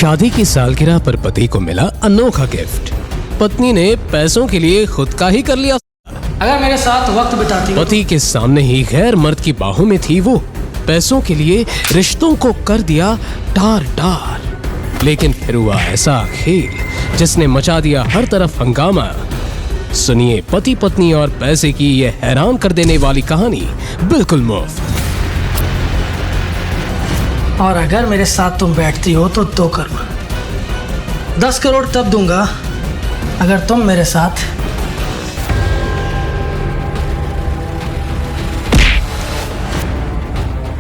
शादी की सालगिरह पर पति को मिला अनोखा गिफ्ट। पत्नी ने पैसों के लिए खुद का ही कर लिया। अगर मेरे साथ वक्त बिताती पति के सामने ही गैर मर्द की बाहों में थी वो। पैसों के लिए रिश्तों को कर दिया टार टार। लेकिन फिर हुआ ऐसा खेल जिसने मचा दिया हर तरफ हंगामा। सुनिए पति पत्नी और पैसे की यह हैरान कर देने वाली कहानी बिल्कुल मुफ्त। और अगर मेरे साथ तुम बैठती हो तो 2 करोड़, 10 करोड़ तब दूंगा अगर तुम मेरे साथ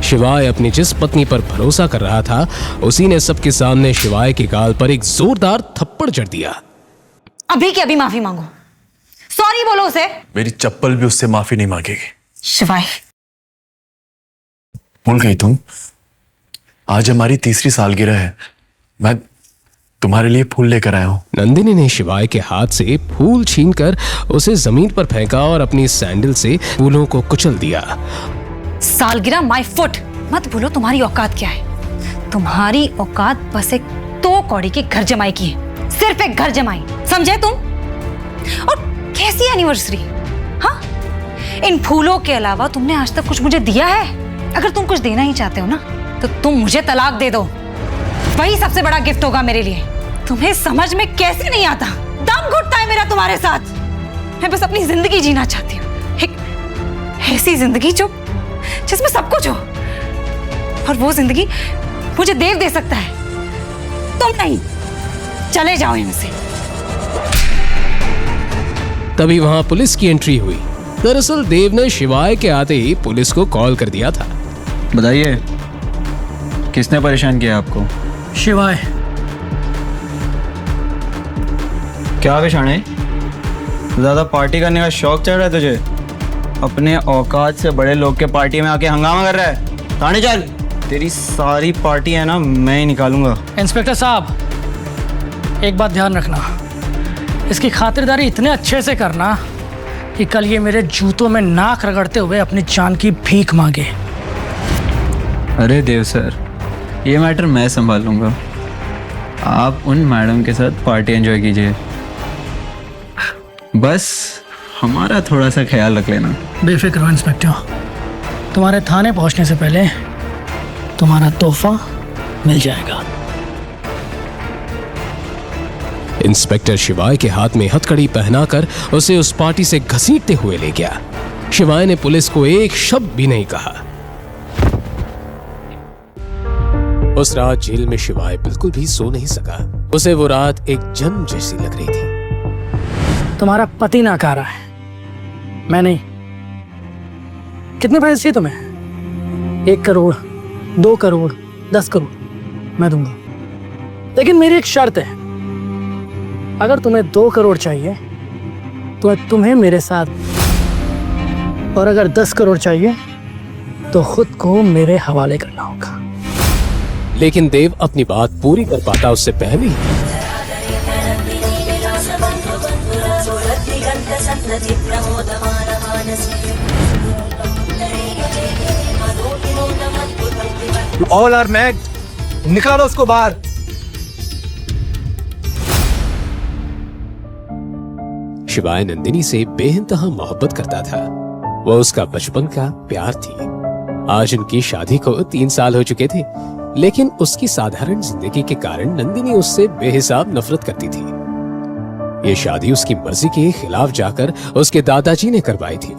शिवाय अपनी जिस पत्नी पर भरोसा कर रहा था उसी ने सबके सामने शिवाय के गाल पर एक जोरदार थप्पड़ जड़ दिया। अभी की अभी माफी मांगो, सॉरी बोलो उसे। मेरी चप्पल भी उससे माफी नहीं मांगेगी। शिवाय, भूल गई तुम? आज हमारी 3री सालगिरह है। मैं तुम्हारे लिए फूल लेकर आया हूं। नंदिनी ने शिवाय के हाथ से फूल छीनकर उसे जमीन पर फेंका और अपनी सैंडल से फूलों को कुचल दिया। सालगिरह माय फुट। मत भूलो तुम्हारी औकात क्या है। तुम्हारी औकात बस एक 2 कौड़ी की घर जमाई की है। सिर्फ एक घर जमाई, समझे तुम? और कैसी एनिवर्सरी? हाँ, इन फूलों के अलावा तुमने आज तक कुछ मुझे दिया है? अगर तुम कुछ देना ही चाहते हो ना तो तुम मुझे तलाक दे दो, वही सबसे बड़ा गिफ्ट होगा मेरे लिए। तुम्हें समझ में कैसे नहीं आता? दम घुटता है मेरा तुम्हारे साथ। मैं बस अपनी जिंदगी जीना चाहती हूँ, एक ऐसी जिंदगी जिसमें सब कुछ हो। और वो जिंदगी मुझे देव दे सकता है, तुम नहीं। चले जाओ यहाँ से। तभी वहां पुलिस की एंट्री हुई। दरअसल देव ने शिवाय के आते ही पुलिस को कॉल कर दिया था। बताइए, किसने परेशान किया आपको? शिवाय। क्या विशाणे, ज्यादा पार्टी करने का शौक चढ़ रहा है तुझे? अपने औकात से बड़े लोग के पार्टी में आके हंगामा कर रहा है। थाने चल, तेरी सारी पार्टी है ना मैं ही निकालूंगा। इंस्पेक्टर साहब, एक बात ध्यान रखना, इसकी खातिरदारी इतने अच्छे से करना कि कल ये मेरे जूतों में नाक रगड़ते हुए अपनी जान की भीख मांगे। अरे देव सर, ये मैटर मैं संभाल लूंगा। आप उन मैडम के साथ पार्टी एंजॉय कीजिए, बस हमारा थोड़ा सा ख्याल रख लेना। बेफिक्र हो इंस्पेक्टर, तुम्हारे थाने पहुंचने से पहले तुम्हारा तोहफा मिल जाएगा। इंस्पेक्टर शिवाय के हाथ में हथकड़ी पहनाकर उसे उस पार्टी से घसीटते हुए ले गया। शिवाय ने पुलिस को एक शब्द भी नहीं कहा। उस रात जेल में शिवाय बिल्कुल भी सो नहीं सका। उसे वो रात एक जन्म जैसी लग रही थी। तुम्हारा पति नाकारा है, मैं नहीं। कितने पैसे चाहिए तुम्हें? 1 करोड़, 2 करोड़, 10 करोड़ मैं दूंगा, लेकिन मेरी एक शर्त है। अगर तुम्हें 2 करोड़ चाहिए तो तुम्हें मेरे साथ, और अगर 10 करोड़ चाहिए तो खुद को मेरे हवाले करना होगा। लेकिन देव अपनी बात पूरी कर पाता उससे पहले ही ऑल आर मैड, निकालो उसको बाहर। शिवाय नंदिनी से बेइंतहा मोहब्बत करता था। वह उसका बचपन का प्यार थी। आज उनकी शादी को 3 साल हो चुके थे, लेकिन उसकी साधारण जिंदगी के कारण नंदिनी उससे बेहिसाब नफरत करती थी। ये शादी उसकी मर्जी के खिलाफ जाकर उसके दादाजी ने करवाई थी।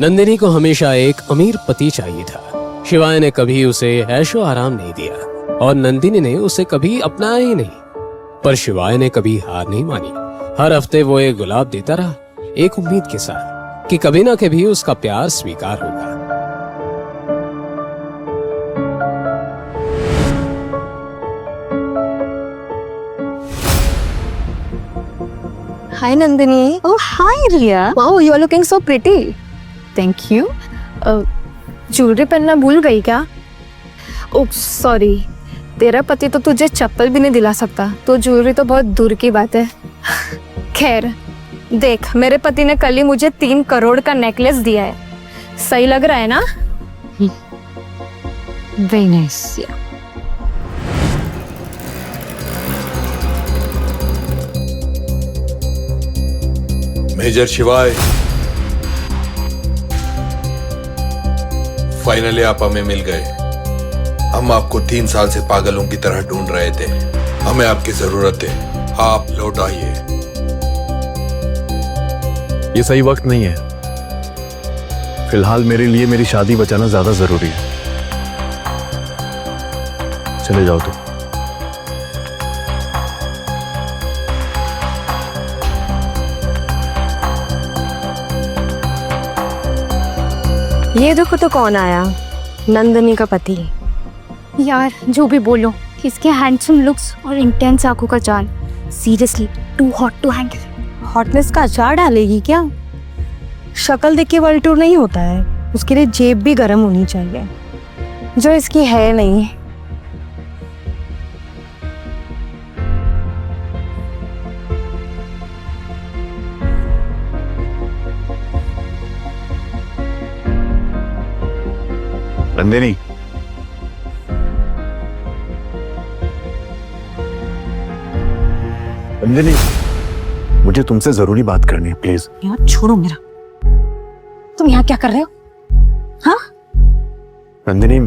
नंदिनी को हमेशा एक अमीर पति चाहिए था। शिवाय ने कभी उसे ऐशो आराम नहीं दिया और नंदिनी ने उसे कभी अपनाया ही नहीं। पर शिवाय ने कभी हार नहीं मानी। हर हफ्ते वो एक गुलाब देता रहा, एक उम्मीद के साथ कि कभी ना कभी उसका प्यार स्वीकार होगा। Hi Nandini. Oh, hi Riya. Wow, you are looking so pretty. Thank you. Jewellery पहनना भूल गई क्या? ओह सॉरी, तेरा पति तो तुझे चप्पल भी नहीं दिला सकता, तो ज्वेलरी तो बहुत दूर की बात है। खैर देख, मेरे पति ने कल ही मुझे 3 करोड़ का नेकलेस दिया है। सही लग रहा है ना? Very nice. Yeah. मेजर शिवाय, फाइनली आप हमें मिल गए। हम आपको 3 साल से पागलों की तरह ढूंढ रहे थे। हमें आपकी जरूरत है, आप लौट आइए। ये सही वक्त नहीं है। फिलहाल मेरे लिए मेरी शादी बचाना ज्यादा जरूरी है। चले जाओ तुम। ये देखो तो कौन आया, नंदिनी का पति। यार जो भी बोलो, इसके हैंडसम लुक्स और इंटेंस आंखों का जाल seriously too hot to handle. Hotness का अचार डालेगी क्या? शक्ल देख के वर्ल्ड टूर नहीं होता है, उसके लिए जेब भी गर्म होनी चाहिए, जो इसकी है नहीं। नंदिनी, नंदिनी, मुझे तुमसे जरूरी बात करनी है, प्लीज। यार छोड़ो मेरा। तुम यहाँ क्या कर रहे हो? हाँ? नंदिनी,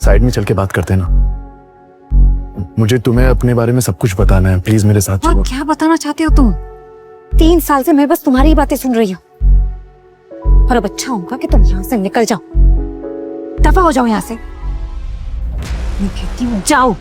साइड में चल के बात करते हैं ना। मुझे तुम्हें अपने बारे में सब कुछ बताना है, प्लीज मेरे साथ और चलो। क्या बताना चाहते हो तुम? 3 साल से मैं बस तुम्हारी ही बातें सुन रही हूँ। और अब अच्छा होगा कि तुम यहाँ से निकल जाओ, दफा हो जाओ यहाँ से। मैं कहती हूँ जाओ।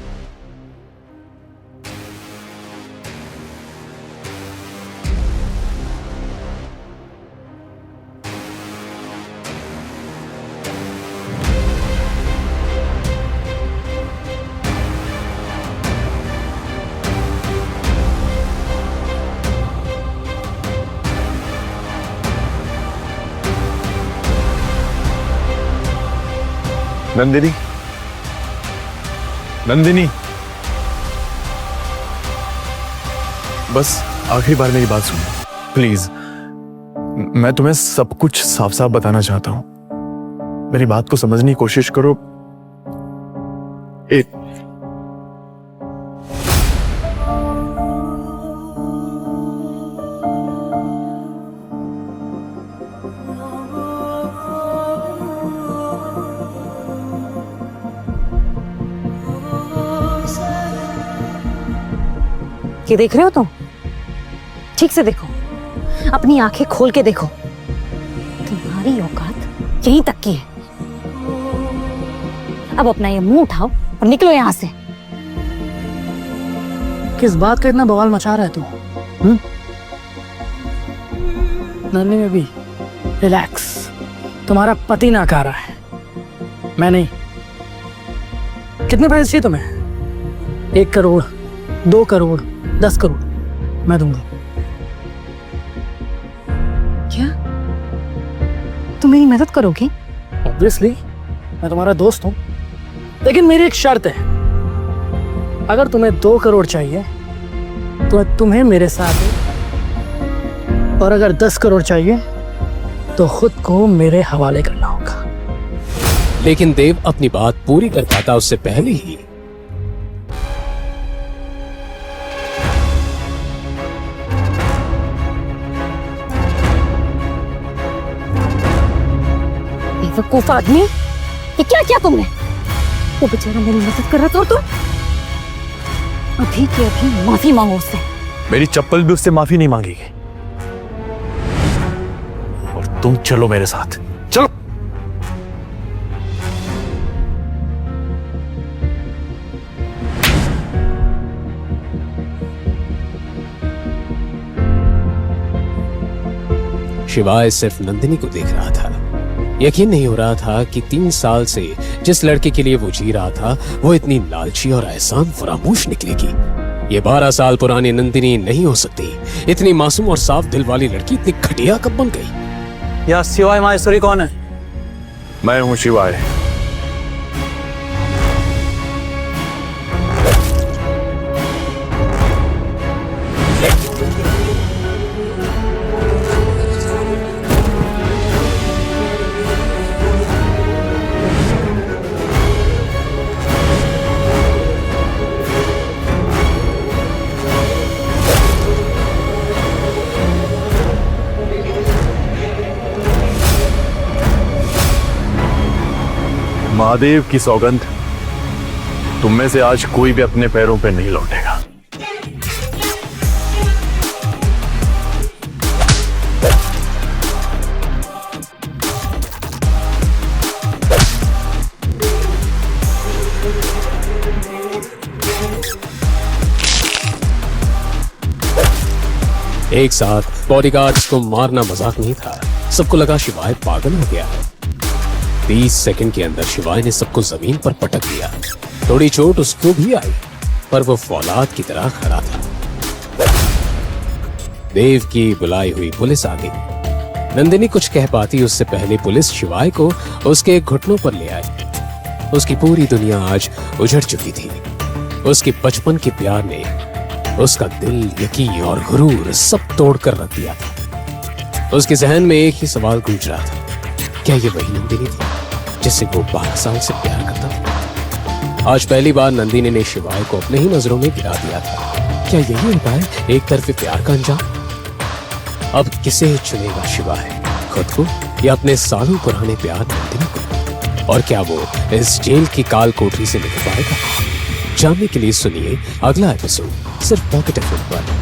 नंदिनी, नंदिनी, बस आखिरी बार मेरी बात सुनो प्लीज। मैं तुम्हें सब कुछ साफ साफ बताना चाहता हूं, मेरी बात को समझने की कोशिश करो। ये देख रहे हो तुम? ठीक से देखो, अपनी आंखें खोल के देखो। तुम्हारी औकात यहीं तक की है। अब अपना ये मुंह उठाओ और निकलो यहाँ से। किस बात का इतना बवाल मचा रहा है तू? नन्ही में भी रिलैक्स। तुम्हारा पति नाकारा है, मैं नहीं। कितने पैसे चाहिए तुम्हें? 1 करोड़, 2 करोड़, 10 करोड़ मैं दूंगा। क्या तुम मेरी मदद करोगे? ऑब्वियसली, मैं तुम्हारा दोस्त हूं, लेकिन मेरी एक शर्त है। अगर तुम्हें 2 करोड़ चाहिए तो तुम्हें मेरे साथ, और अगर 10 करोड़ चाहिए तो खुद को मेरे हवाले करना होगा। लेकिन देव अपनी बात पूरी कर पाता उससे पहले ही बेवकूफ आदमी, ये क्या किया तुमने? वो बेचारा मेरी मदद कर रहा था और तुम अभी के अभी माफी मांगो उससे। मेरी चप्पल भी उससे माफी नहीं मांगेगी। और तुम चलो मेरे साथ, चलो। शिवाय सिर्फ नंदिनी को देख रहा था। यकीन नहीं हो रहा था कि 3 साल से जिस लड़के के लिए वो जी रहा था वो इतनी लालची और एहसान फरामोश निकलेगी। ये 12 साल पुरानी नंदिनी नहीं हो सकती। इतनी मासूम और साफ दिल वाली लड़की इतनी घटिया कब बन गई? या शिवाय माहेश्वरी कौन है? मैं हूं शिवाय। महादेव की सौगंध, तुम में से आज कोई भी अपने पैरों पे नहीं लौटेगा। एक साथ बॉडीगार्ड्स को मारना मजाक नहीं था। सबको लगा शिवाय पागल हो गया है। 30 सेकंड के अंदर शिवाय ने सबको जमीन पर पटक दिया। थोड़ी चोट उसको भी आई, पर वो फौलाद की तरह खड़ा था। देव की बुलाई हुई पुलिस आ गई। नंदिनी कुछ कह पाती उससे पहले पुलिस शिवाय को उसके घुटनों पर ले आई। उसकी पूरी दुनिया आज उजड़ चुकी थी। उसके बचपन के प्यार ने उसका दिल, यकीन और गुरूर सब तोड़कर रख दिया था। उसके जहन में एक ही सवाल गूंज रहा था, क्या ये वही नंदिनी थी जिससे वो 12 साल से प्यार करता था? आज पहली बार नंदिनी ने शिवाय को अपने ही नजरों में गिरा दिया था। क्या यही होता है एक तरफे प्यार का अंजाम? अब किसे चुनेगा शिवाय, खुद को या अपने सालों पुराने प्यार नंदिनी को? और क्या वो इस जेल की काल कोठरी से निकल पाएगा? जानने के लिए सुनिए अगला एपिसोड सिर्फ पॉकेट एफएम पर।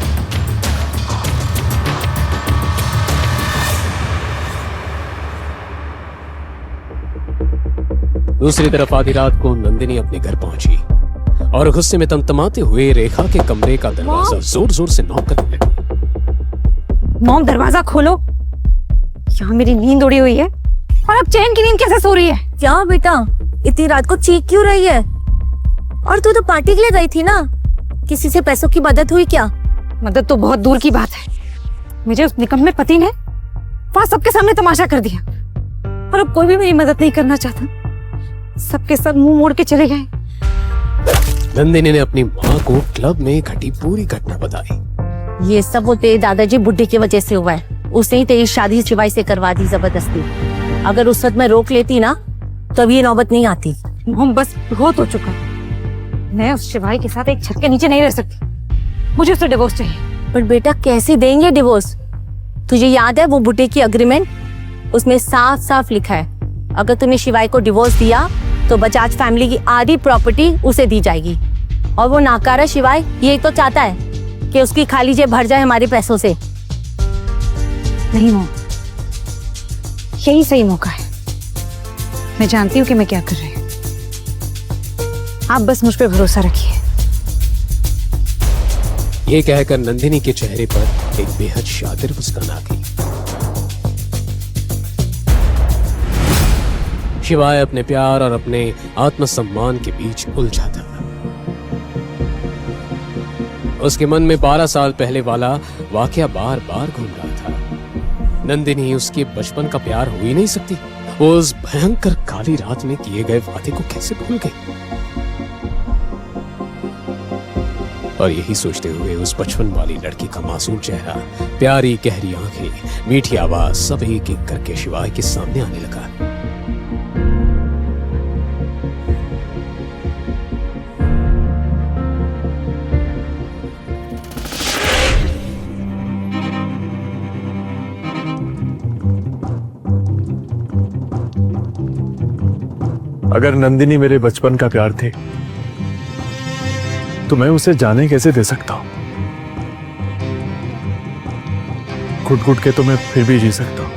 दूसरी तरफ आधी रात को नंदिनी अपने घर पहुंची और गुस्से में तमतमाते हुए रेखा के कमरे का दरवाजा जोर जोर से नॉक करने लगी। मॉम, दरवाजा खोलो। यहाँ मेरी नींद उड़ी हुई है और अब चैन की नींद कैसे सो रही है? क्या बेटा, इतनी रात को चीख क्यों रही है? और तू तो पार्टी के लिए गई थी ना, किसी से पैसों की मदद हुई क्या? मदद तो बहुत दूर की बात है। मुझे उस निकम्मे पति ने वहां सबके सामने तमाशा कर दिया और अब कोई भी मेरी मदद नहीं करना चाहता। सबके सब मुंह मोड़ के चले गए। नंदिनी ने अपनी माँ को क्लब में घटी पूरी घटना बताई। ये सब वो तेरे दादाजी बुढ़े की वजह से हुआ है। उसने ही तेरी शादी शिवाय से करवा दी जबरदस्ती। अगर उस वक्त मैं रोक लेती ना, तब ये नौबत नहीं आती। मॉम, बस बहुत हो चुका। मैं उस शिवाय के साथ एक छत के नीचे नहीं रह सकती। मुझे उससे डिवोर्स चाहिए। पर बेटा, कैसे देंगे डिवोर्स? तुझे याद है वो बुढ़े की अग्रीमेंट? उसमें साफ साफ लिखा है, अगर तूने शिवाय को डिवोर्स दिया तो बजाज फैमिली की आधी प्रॉपर्टी उसे दी जाएगी। और वो नाकारा शिवाय यही तो चाहता है कि उसकी खाली जेब भर जाए हमारे पैसों से। नहीं मॉम, यही सही मौका है। मैं जानती हूँ कि मैं क्या कर रही हूँ। आप बस मुझ पे भरोसा रखिए। ये कहकर नंदिनी के चेहरे पर एक बेहद शातिर मुस्कान आ गई। शिवाय अपने प्यार और अपने आत्मसम्मान के बीच उलझा था। उसके मन में 12 साल पहले वाला वाकया बार बार घूम रहा था। नंदिनी उसके बचपन का प्यार हो ही नहीं सकती। वो उस भयंकर काली रात में किए गए वादे को कैसे भूल गई? और यही सोचते हुए उस बचपन वाली लड़की का मासूम चेहरा, प्यारी गहरी आंखें, मीठी आवाज सब एक एक करके शिवाय के सामने आने लगा। अगर नंदिनी मेरे बचपन का प्यार थी तो मैं उसे जाने कैसे दे सकता हूं? घुट घुट के तो मैं फिर भी जी सकता हूं,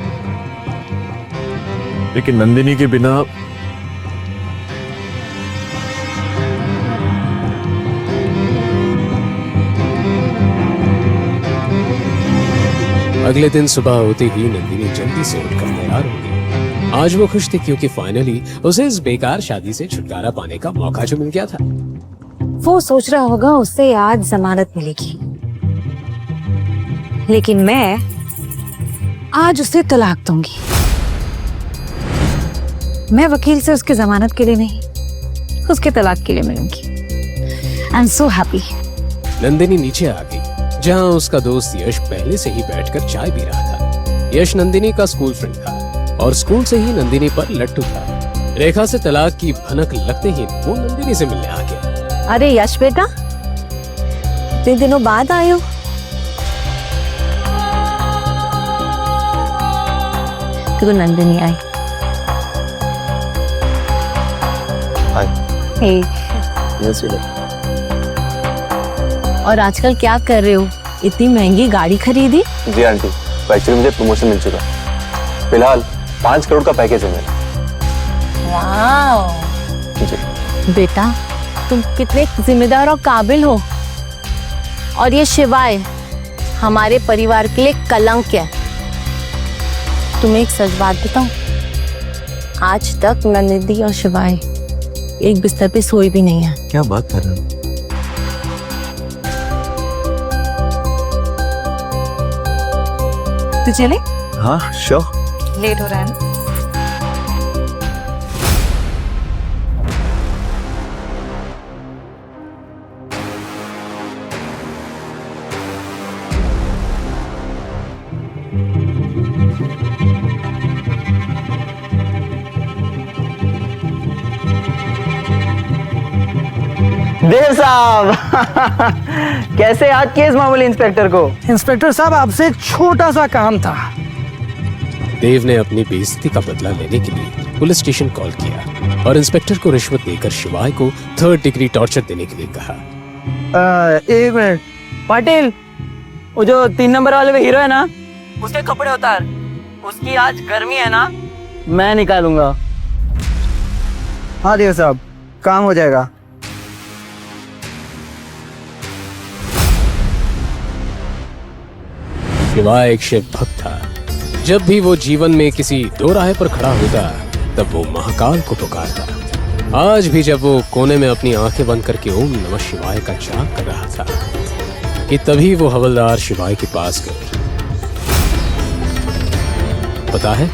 लेकिन नंदिनी के बिना अगले दिन सुबह होते ही नंदिनी जल्दी से उठकर तैयार हो गई। आज वो खुश थी क्योंकि फाइनली उसे इस बेकार शादी से छुटकारा पाने का मौका जो मिल गया था। वो सोच रहा होगा उससे आज जमानत मिलेगी, लेकिन मैं आज उसे तलाक दूंगी। मैं वकील से उसके जमानत के लिए नहीं, उसके तलाक के लिए मिलूंगी। I am so happy. Nandini नीचे आ गई जहां उसका दोस्त यश पहले से ही बैठकर चाय पी रहा था। यश नंदिनी का स्कूल फ्रेंड था और स्कूल से ही नंदिनी पर लट्टू था। रेखा से तलाक की भनक लगते ही वो नंदिनी से मिलने आ गया। अरे यश बेटा, इतने दिनों बाद आए हो। तो नंदिनी आई। और आजकल क्या कर रहे हो? इतनी महंगी गाड़ी खरीदी? जी आंटी, एक्चुअली मुझे प्रमोशन मिल चुका है। फिलहाल 5 करोड़ का पैकेज है मेरा। जी। बेटा तुम कितने जिम्मेदार और काबिल हो। और ये शिवाय हमारे परिवार के लिए कलंक है। तुम्हें एक सच बात बताऊं, आज तक नंदिनी और शिवाय एक बिस्तर पे सोए भी नहीं है। क्या बात कर रहे हो? तू चले? हाँ श्योर। लेट हो रहा है ना? देव साहब कैसे याद किए इस मामूली इंस्पेक्टर को? इंस्पेक्टर साहब, आपसे एक छोटा सा काम था। देव ने अपनी बेइज्जती का बदला लेने के लिए पुलिस स्टेशन कॉल किया और इंस्पेक्टर को रिश्वत देकर शिवाय को 3rd डिग्री टॉर्चर देने के लिए कहा। 1 मिनट पाटिल, वो जो 3 नंबर वाले में हीरो है ना, उसके कपड़े उतार। उसकी आज गर्मी है ना, मैं निकालूंगा। हाँ देव साहब, काम हो जाएगा। शिवाय एक शिव भक्त था। जब भी वो जीवन में किसी दो राह पर खड़ा होता तब वो महाकाल को पुकारता। आज भी जब वो कोने में अपनी आंखें बंद करके ओम नमः शिवाय का जाप कर रहा था कि तभी वो हवलदार शिवाय के पास गए। पता है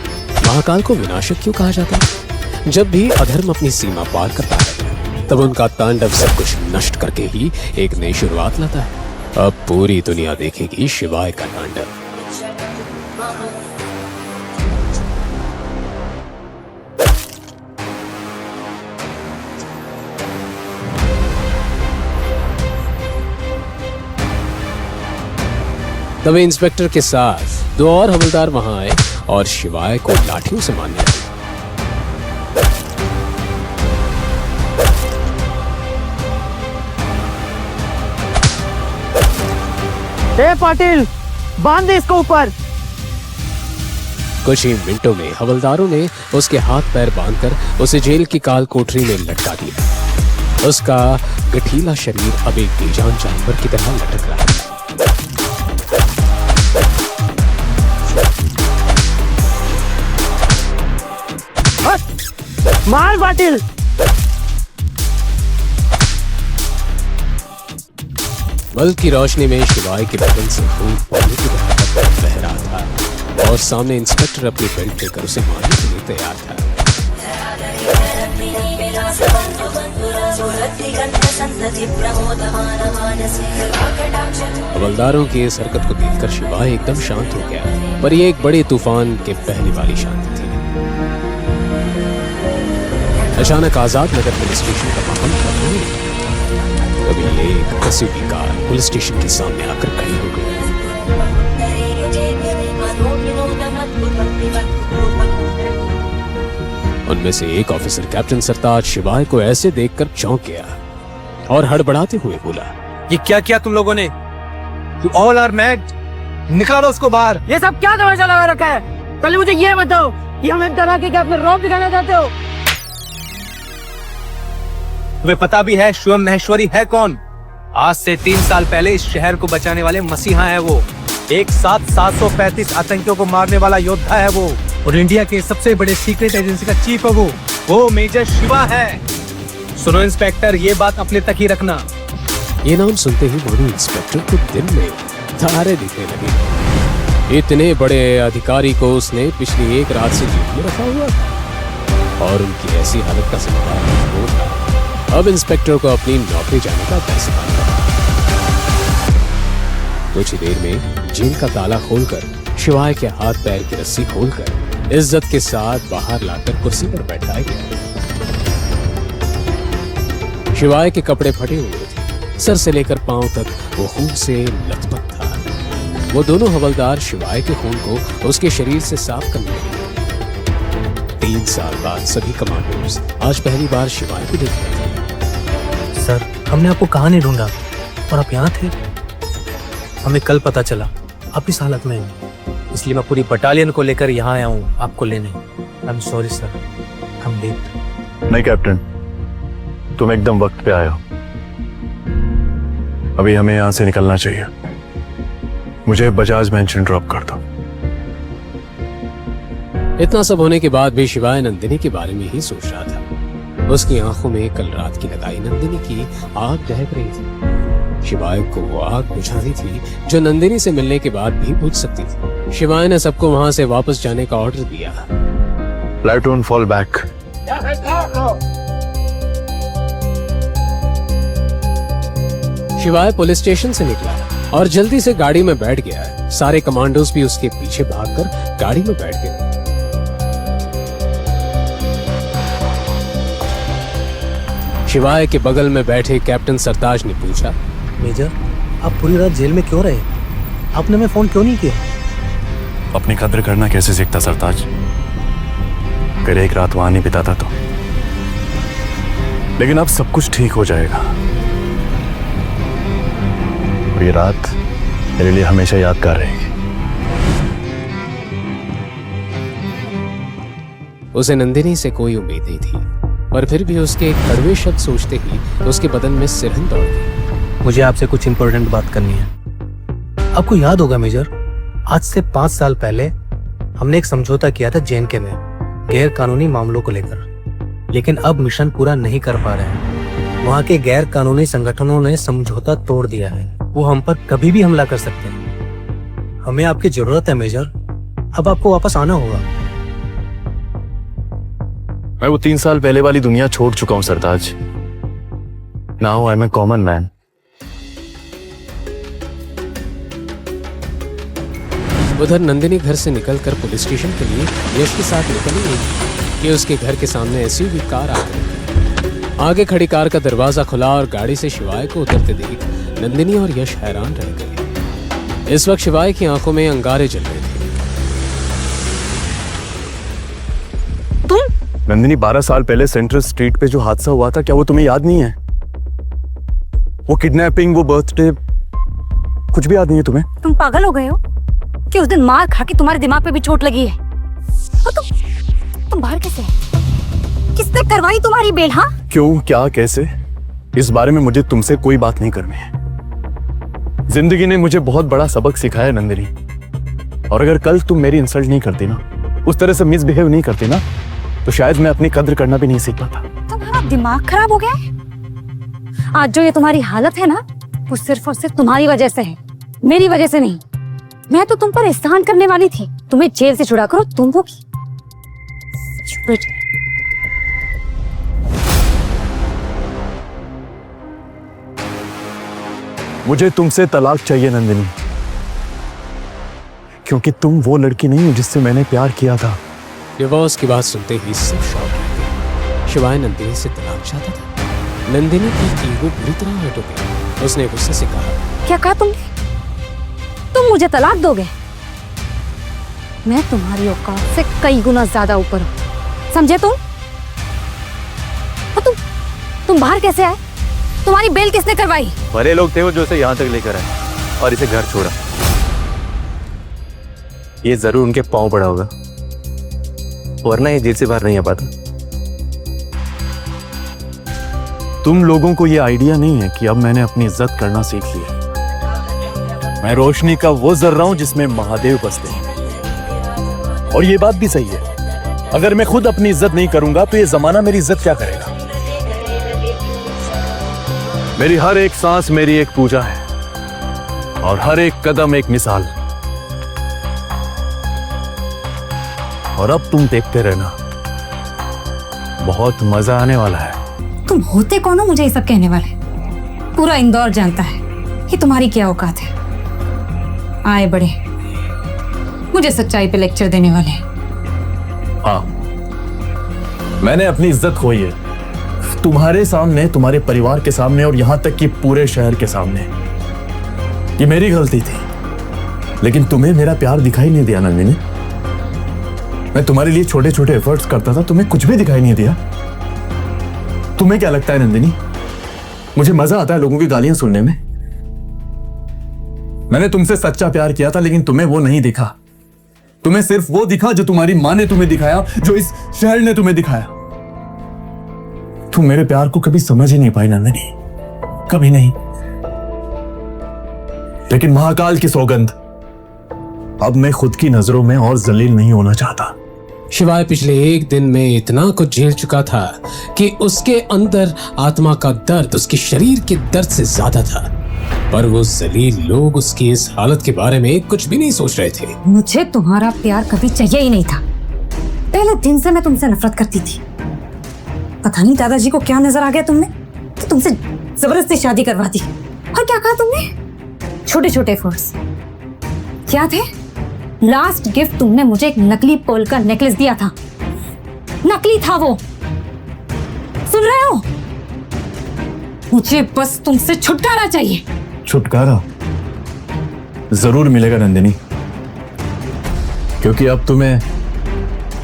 महाकाल को विनाशक क्यों कहा जाता है? जब भी अधर्म अपनी सीमा पार करता है तब उनका तांडव सब कुछ नष्ट करके ही एक नई शुरुआत लाता है। अब पूरी दुनिया देखेगी शिवाय का तांडव। तभी इंस्पेक्टर के साथ 2 और हवलदार वहां आए और शिवाय को लाठियों से मारने लगे। पाटिल, बांध दे इसको ऊपर। कुछ ही मिनटों में हवलदारों ने उसके हाथ पैर बांधकर उसे जेल की काल कोठरी में लटका दिया। उसका गठीला शरीर अब एक बेजान जानवर की तरह लटक रहा है। मार पाटिल। बल्ब की रोशनी में शिवाय के बदन से खून पानी की तरह बह रहा था और सामने इंस्पेक्टर अपनी बेल्ट लेकर उसे मारने के लिए तैयार था। हवलदारों की इस हरकत को देखकर शिवाय एकदम शांत हो गया, पर यह एक बड़े तूफान के पहले वाली शांति थी। अचानक आजाद नगर पुलिस स्टेशन का माहौल बदल गया। तभी एक एसयूवी कार पुलिस स्टेशन के सामने आकर खड़ी हो गई। उनमें से एक ऑफिसर कैप्टन सरताज शिवाय को ऐसे देखकर चौंक गया और हड़बड़ाते हुए बोला, ये क्या किया तुम लोगों ने? You all are mad. निकालो उसको बाहर। ये सब क्या तमाशा लगा रखा है? पहले मुझे ये बताओ कि हम एक तरह के क्या अपने रौब दिखाना चाहते हो? तुम्हें पता भी है शिवम महेश्वरी है कौन? आज से 3 साल पहले इस शहर को बचाने वाले मसीहा है वो। एक साथ 735 आतंकियों को मारने वाला योद्धा है वो, और इंडिया के सबसे बड़े सीक्रेट एजेंसी का चीफ है वो मेजर शिवा है। सुनो इंस्पेक्टर, ये बात अपने तक ही रखना। ये नाम सुनते ही बॉडी इंस्पेक्टर को दिन में तारे दिखने लगे। इतने बड़े अधिकारी को उसने पिछली एक रात से जेल में रखा हुआ था और उनकी ऐसी हालत का जिम्मेदार वो था। अब इंस्पेक्टर को अपनी नौकरी जाने का डर सता था। कुछ ही देर में जेल का ताला खोलकर शिवाय के हाथ पैर की रस्सी खोलकर इज्जत के साथ बाहर लाकर कुर्सी पर बैठाया गया। शिवाय के कपड़े फटे हुए थे, सर से लेकर पांव तक वो खून से लथपथ था। वो दोनों हवलदार शिवाय के खून को उसके शरीर से साफ करने लगे। 3 साल बाद सभी कमांडोज आज पहली बार शिवाय को देख रहे थे। सर, हमने आपको कहाँ नहीं ढूंढा और आप यहाँ थे। हमें कल पता चला आप इस हालत में हैं, इसलिए मैं पूरी बटालियन को लेकर यहाँ आया हूँ आपको लेने। आई एम सॉरी सर, हम लेट। नहीं कैप्टन, तुम एकदम वक्त पे आए हो। अभी हमें यहाँ से निकलना चाहिए। मुझे बजाज मेंशन ड्रॉप कर दो। इतना सब होने के बाद भी शिवाय नंदिनी के बारे में ही सोच रहा था। उसकी आंखों में कल रात की लगाई नंदिनी की आग दहक रही थी। शिवाय को वो आग बुझानी थी जो नंदिनी से मिलने के बाद भी बुझ सकती थी। शिवाय ने सबको वहां से वापस जाने का ऑर्डर दिया। Platoon fall back. शिवाय पुलिस स्टेशन से निकला और जल्दी से गाड़ी में बैठ गया। सारे कमांडोज भी उसके पीछे भागकर गाड़ी में बैठ गए। शिवाय के बगल में बैठे कैप्टन सरताज ने पूछा, मेजर, आप पूरी रात जेल में क्यों रहे? आपने हमें फोन क्यों नहीं किया? अपनी कद्र करना कैसे सीखता सरताज? अगर एक रात वहां नहीं बिताता तो। लेकिन अब सब कुछ ठीक हो जाएगा। और ये रात मेरे लिए हमेशा यादगार रहेगी। उसे नंदिनी से कोई उम्मीद नहीं थी, पर फिर भी उसके कड़वे शब्द सोचते ही उसके बदन में सिरहन दौड़ गई। मुझे आपसे कुछ इंपॉर्टेंट बात करनी है। आपको याद होगा मेजर, आज से 5 साल पहले हमने एक समझौता किया था जेएनके में गैर कानूनी मामलों को लेकर, लेकिन अब मिशन पूरा नहीं कर पा रहे हैं। वहाँ के गैर कानूनी संगठनों ने समझौता तोड़ दिया है। वो हम पर कभी भी हमला कर सकते हैं। हमें आपकी जरूरत है मेजर, अब आपको वापस आना होगा। मैं वो 3 साल पहले वाली दुनिया छोड़ चुका हूं Sartaj. Now I am a common man. उधर नंदिनी घर से निकलकर पुलिस स्टेशन के लिए यश के साथ निकली गई कि उसके घर के सामने एसयूवी कार आ गई। आगे खड़ी कार का दरवाजा खुला और गाड़ी से शिवाय को उतरते देख नंदिनी और यश हैरान रह गए। इस वक्त शिवाय की आंखों में अंगारे जल रहे थे। नंदिनी, 12 साल पहले सेंट्रल स्ट्रीट पे जो हादसा हुआ था, क्या वो तुम्हें याद नहीं है? वो किडनैपिंग, वो बर्थडे, कुछ भी याद नहीं है तुम्हें? तुम पागल हो गए हो कि उस दिन मार खा के तुम्हारे दिमाग पे भी चोट लगी है? और तुम बाहर कैसे? किसने करवाई तुम्हारी बेल? हाँ, क्यों, क्या, कैसे? इस बारे में मुझे तुमसे कोई बात नहीं करनी है। जिंदगी ने मुझे बहुत बड़ा सबक सिखाया नंदिनी, और अगर कल तुम मेरी इंसल्ट नहीं करती ना, उस तरह से मिसबिहेव नहीं करती ना, तो शायद मैं अपनी कद्र करना भी नहीं सीख पाता। तुम्हारा दिमाग खराब हो गया है? आज जो ये तुम्हारी हालत है ना, वो सिर्फ और सिर्फ तुम्हारी वजह से है, मेरी वजह से नहीं। मैं तो तुम पर एहसान करने वाली थी, तुम्हें जेल से छुड़ा करो तुम वो की। मुझे तुमसे तलाक चाहिए नंदिनी, क्योंकि तुम वो लड़की नहीं हो जिससे मैंने प्यार किया था। डिवोर्स की बात सुनते ही सब शॉक रह गए। शिवाय नंदिनी से तलाक चाहता था। नंदिनी की ईगो बुरी तरह हट गई। उसने गुस्से से कहा, क्या कहा तुमने? तुम मुझे तलाक दोगे? मैं तुम्हारी औकात से कई गुना ज्यादा ऊपर हूँ, समझे तुम? और तुम बाहर कैसे आए? तुम्हारी बेल किसने करवाई? बड़े लोग थे वो जो इसे यहाँ तक लेकर आए और इसे घर छोड़ा। ये जरूर उनके पांव पड़ा होगा, वरना ये जेल से बाहर नहीं आ पाता। तुम लोगों को ये आइडिया नहीं है कि अब मैंने अपनी इज्जत करना सीख ली है। मैं रोशनी का वो जर्रा हूं जिसमें महादेव बसते हैं। और ये बात भी सही है, अगर मैं खुद अपनी इज्जत नहीं करूंगा तो ये जमाना मेरी इज्जत क्या करेगा? मेरी हर एक सांस मेरी एक पूजा है और हर एक कदम एक मिसाल। और अब तुम देखते रहना, बहुत मजा आने वाला है। तुम होते कौन हो मुझे ये सब कहने वाले? पूरा इंदौर जानता है कि तुम्हारी क्या औकात है। आए बड़े मुझे सच्चाई पे लेक्चर देने वाले। हाँ, मैंने अपनी इज्जत खोई है, तुम्हारे सामने, तुम्हारे परिवार के सामने और यहां तक कि पूरे शहर के सामने। ये मेरी गलती थी, लेकिन तुम्हें मेरा प्यार दिखाई नहीं दिया नंदिनी। मैं तुम्हारे लिए छोटे छोटे एफर्ट्स करता था, तुम्हें कुछ भी दिखाई नहीं दिया। तुम्हें क्या लगता है नंदिनी, मुझे मजा आता है लोगों की गालियां सुनने में। मैंने तुमसे सच्चा प्यार किया था, लेकिन तुम्हें वो नहीं दिखा। तुम्हें सिर्फ वो दिखा जो तुम्हारी माँ ने तुम्हें दिखाया, जो इस शहर ने तुम्हें दिखाया। तुम मेरे प्यार को कभी समझ ही नहीं पाई नंदिनी, कभी नहीं। लेकिन महाकाल की सौगंध, अब मैं खुद की नजरों में और जलील नहीं होना चाहता। शिवाय पिछले एक दिन में इतना कुछ झेल चुका था कि उसके अंदर आत्मा का दर्द उसके शरीर के दर्द से ज्यादा था। पर वो जलील लोग उसकी इस हालत के बारे में कुछ भी नहीं सोच रहे थे। मुझे तुम्हारा प्यार कभी चाहिए ही नहीं था। पहले दिन से मैं तुमसे नफरत करती थी। पता नहीं दादाजी को क्या नजर आ गया तुमने, तो तुमसे जबरदस्ती शादी करवा दी। और क्या कहा तुमने? छोटे छोटे एफर्ट्स क्या थे? लास्ट गिफ्ट तुमने मुझे एक नकली पर्ल का नेकलेस दिया था। नकली था वो, सुन रहे हो? मुझे बस तुमसे छुटकारा चाहिए। छुटकारा जरूर मिलेगा नंदिनी, क्योंकि अब तुम्हें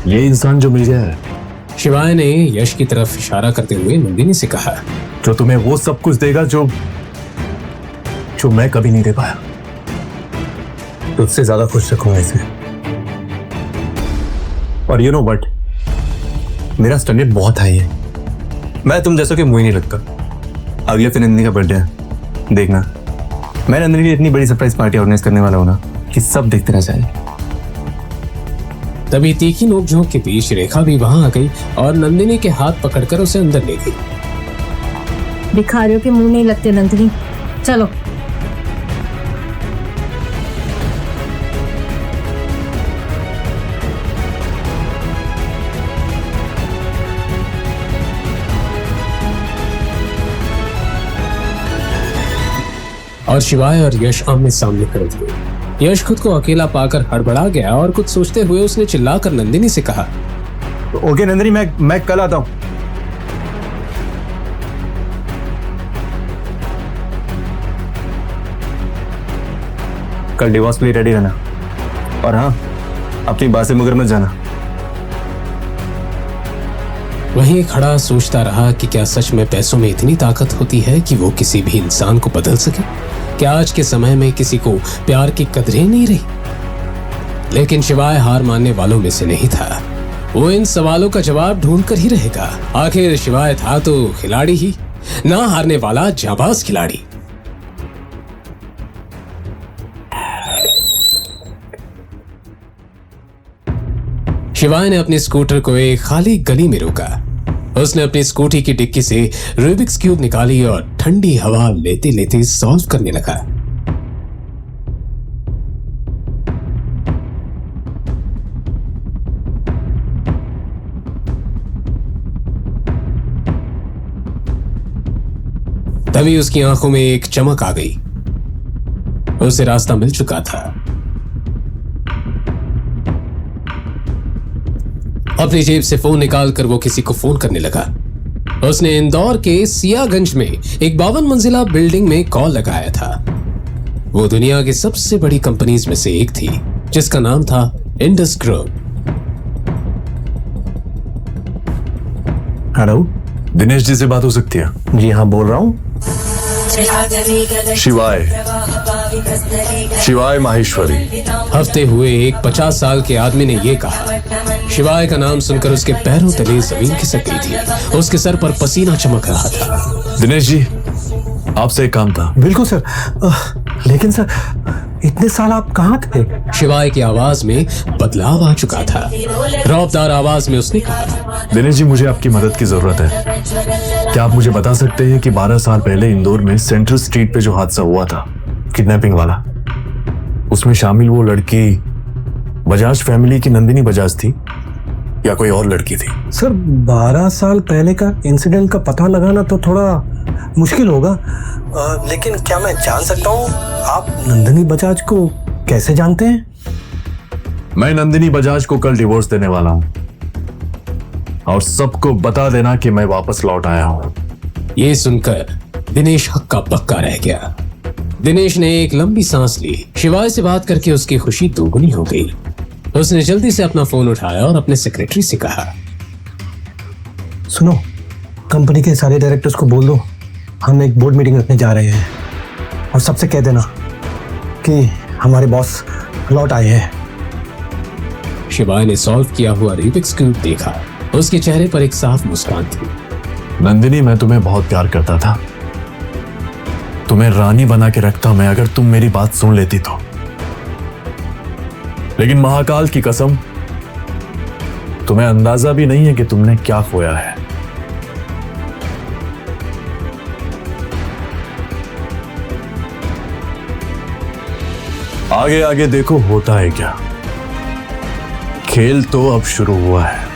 ये इंसान जो मिल गया है, शिवाय ने यश की तरफ इशारा करते हुए नंदिनी से कहा, जो तुम्हें वो सब कुछ देगा जो मैं कभी नहीं दे पाया। तुझसे ज्यादा खुश रखूंगा इसे। और यू नो व्हाट, मेरा स्टैंडर्ड बहुत हाई है। मैं तुम जैसों के मुंह ही नहीं लगता। अगले फिर नंदिनी का बर्थडे है, देखना मैं नंदिनी की इतनी बड़ी सरप्राइज पार्टी ऑर्गेनाइज करने वाला हूं ना कि सब देखते रह जाए। तभी तीखी नोकझोंक के बीच रेखा भी वहां आ गई और नंदिनी के हाथ पकड़कर उसे अंदर ले गई। भिखारियों के मुंह नहीं लगते नंदिनी, चलो। और शिवाय और यश आमने सामने खड़े थे। यश खुद को अकेला पाकर हड़बड़ा गया और कुछ सोचते हुए उसने चिल्लाकर नंदिनी से कहा, ओके नंदिनी, मैं कल आता हूं। कल डिवोर्स के लिए रेडी रहना, और हाँ, अपनी बात से मुकर मत जाना। वहीं खड़ा सोचता रहा कि क्या सच में पैसों में इतनी ताकत होती है कि वो किसी भी इंसान को बदल सके? क्या आज के समय में किसी को प्यार की कदरें नहीं रही? लेकिन शिवाय हार मानने वालों में से नहीं था। वो इन सवालों का जवाब ढूंढ कर ही रहेगा। आखिर शिवाय था तो खिलाड़ी ही, ना हारने वाला जाबाज खिलाड़ी। शिवाय ने अपने स्कूटर को एक खाली गली में रोका। उसने अपनी स्कूटी की डिक्की से रूबिक्स क्यूब निकाली और ठंडी हवा लेते लेते सॉल्व करने लगा। तभी उसकी आंखों में एक चमक आ गई। उसे रास्ता मिल चुका था। अपनी जेब से फोन निकालकर वो किसी को फोन करने लगा। उसने इंदौर के सियागंज में एक 52 मंजिला बिल्डिंग में कॉल लगाया था। वो दुनिया की सबसे बड़ी कंपनीज में से एक थी, जिसका नाम था Indus group. Hello, Dinesh ji से बात हो सकती है? जी हाँ, बोल रहा हूँ। शिवाय माहेश्वरी। हफ्ते हुए एक 50 साल के आदमी ने ये कहा। शिवाय का नाम सुनकर उसके पैरों तले जमीन खिसक गई थी। उसके सर पर पसीना चमक रहा था। दिनेश जी, आपसे एक काम था। बिल्कुल सर, लेकिन सर इतने साल आप कहाँ थे? शिवाय की आवाज में बदलाव आ चुका था। रौबदार आवाज में उसने कहा, दिनेश जी, मुझे आपकी मदद की जरूरत है। क्या आप मुझे बता सकते हैं कि 12 साल पहले इंदौर में सेंट्रल स्ट्रीट पे जो हादसा हुआ था, किडनैपिंग वाला, उसमें शामिल वो लड़की बजाज फैमिली की नंदिनी बजाज थी या कोई और लड़की थी? सर 12 साल पहले का इंसिडेंट का पता लगाना तो थोड़ा मुश्किल होगा, लेकिन क्या मैं जान सकता हूँ आप नंदिनी बजाज को कैसे जानते हैं? मैं नंदिनी बजाज को कल डिवोर्स देने वाला हूँ और सबको बता देना कि मैं वापस लौट आया हूँ। ये सुनकर दिनेश हक्का बक्का रह गया। दिनेश ने एक लंबी सांस ली। शिवाय से बात करके उसकी खुशी दोगुनी हो गई। उसने जल्दी से अपना फोन उठाया और अपने सेक्रेटरी से कहा, सुनो, कंपनी के सारे डायरेक्टर्स को बोल दो हम एक बोर्ड मीटिंग रखने जा रहे हैं और सबसे कह देना कि हमारे बॉस लौट आए हैं। शिवाय ने सॉल्व किया हुआ रूबिक्स क्यूब देखा। उसके चेहरे पर एक साफ मुस्कान थी। नंदिनी, मैं तुम्हें बहुत प्यार करता था, तुम्हें रानी बना के रखता मैं अगर तुम मेरी बात सुन लेती तो। लेकिन महाकाल की कसम, तुम्हें अंदाजा भी नहीं है कि तुमने क्या खोया है। आगे आगे देखो होता है क्या। खेल तो अब शुरू हुआ है।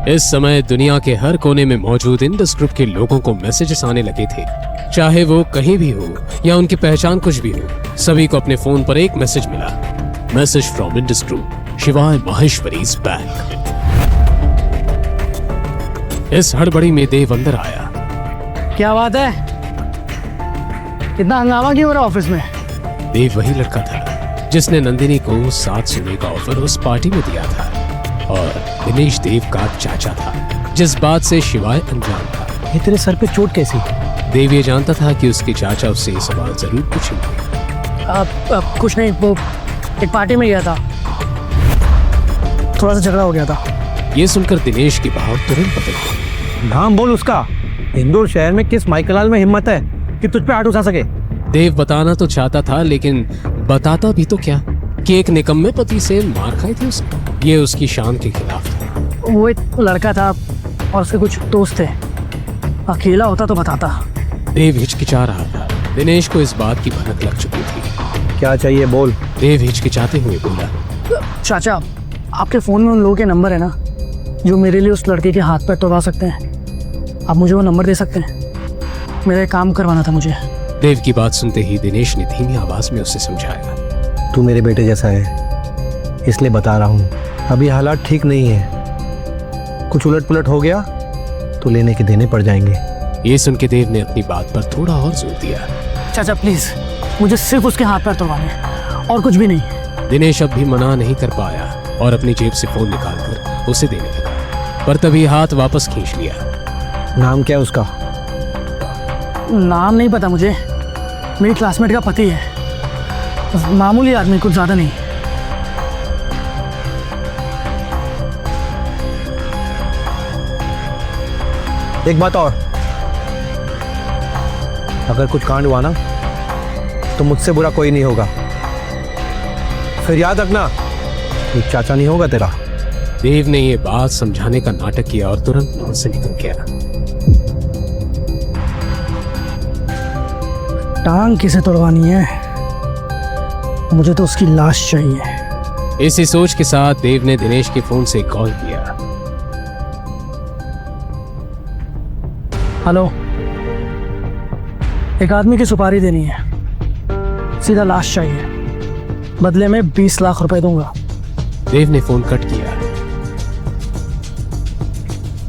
इस समय दुनिया के हर कोने में मौजूद इंडस ग्रुप के लोगों को मैसेजेस आने लगे थे। चाहे वो कहीं भी हो या उनकी पहचान कुछ भी हो, सभी को अपने फोन पर एक मैसेज मिला। मैसेज फ्रॉम इंडस ग्रुप, शिवाय माहेश्वरी इज बैक। इस हड़बड़ी में देव अंदर आया। क्या बात है, इतना हंगामा क्यों हो रहा ऑफिस में? देव वही लड़का था जिसने नंदिनी को साथ सोने का ऑफर उस पार्टी में दिया था और दिनेश देव का चाचा था, जिस बात से शिवाय अनजान था। ये तेरे सर पे चोट कैसी? देव ये जानता था कि उसके चाचा उससे ये सवाल जरूर पूछेंगे। अब कुछ नहीं, वो एक पार्टी में गया था, थोड़ा सा झगड़ा हो गया था। ये सुनकर दिनेश की भाव तुरंत बदल गई। नाम बोल उसका। इंदौर शहर में किस माइकलाल में हिम्मत है कि तुझ पे हाथ उठा सके? देव बताना तो चाहता था, लेकिन बताता भी तो क्या कि एक निकम्मे पति से मार खाई थी उसने। ये उसकी शान के खिलाफ था। वो एक लड़का था और उसके कुछ दोस्त थे, अकेला होता तो बताता। देव हिचकिचा रहा था। दिनेश को इस बात की भनक लग चुकी थी। क्या चाहिए बोल। देव हिचकिचाते हुए बोला, चाचा, आपके फोन में उन लोगों के नंबर है ना जो मेरे लिए उस लड़के के हाथ पैर तोड़वा सकते हैं? आप मुझे वो नंबर दे सकते हैं? मेरा एक काम करवाना था मुझे। देव की बात सुनते ही दिनेश ने धीमी आवाज में उसे समझाया। तू मेरे बेटे जैसा है, इसलिए बता रहा हूँ। अभी हालात ठीक नहीं है, कुछ उलट पुलट हो गया तो लेने के देने पड़ जाएंगे। ये सुन के देव ने अपनी बात पर थोड़ा और जोर दिया। चाचा प्लीज, मुझे सिर्फ उसके हाथ पैर तोड़वाने और कुछ भी नहीं। दिनेश अब भी मना नहीं कर पाया और अपनी जेब से फोन निकालकर उसे देने लगा, पर तभी हाथ वापस खींच लिया। नाम क्या है उसका? नाम नहीं पता मुझे, मेरी क्लासमेट का पति है, बस मामूली आदमी, कुछ ज्यादा नहीं। एक बात और, अगर कुछ कांड हुआ ना तो मुझसे बुरा कोई नहीं होगा। फिर याद रखना, ये चाचा नहीं होगा तेरा। देव ने ये बात समझाने का नाटक किया और तुरंत वहां से निकल गया। टांग किसे तोड़वानी है? मुझे तो उसकी लाश चाहिए। इसी सोच के साथ देव ने दिनेश के फोन से कॉल किया। हेलो, एक आदमी की सुपारी देनी है, सीधा लाश चाहिए, बदले में 20 लाख रुपए दूंगा। देव ने फोन कट किया।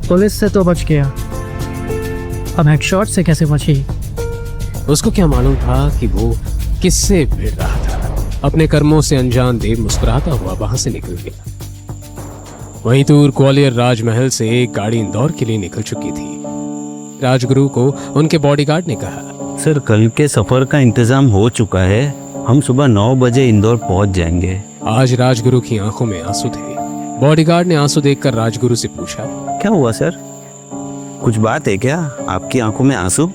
पुलिस से तो बच गया, अब हेडशॉट से कैसे बची? उसको क्या मालूम था कि वो किससे भिड़ रहा था। अपने कर्मों से अनजान देव मुस्कुराता हुआ वहां से निकल गया। वहीं दूर ग्वालियर राजमहल से एक गाड़ी इंदौर के लिए निकल चुकी थी। राजगुरु को उनके बॉडीगार्ड ने कहा, सर कल के सफर का इंतजाम हो चुका है, हम सुबह 9 बजे इंदौर पहुंच जाएंगे। आज राजगुरु की आंखों में आंसू थे। बॉडीगार्ड ने आंसू देखकर राजगुरु से पूछा, क्या हुआ सर, कुछ बात है क्या? आपकी आंखों में आंसू?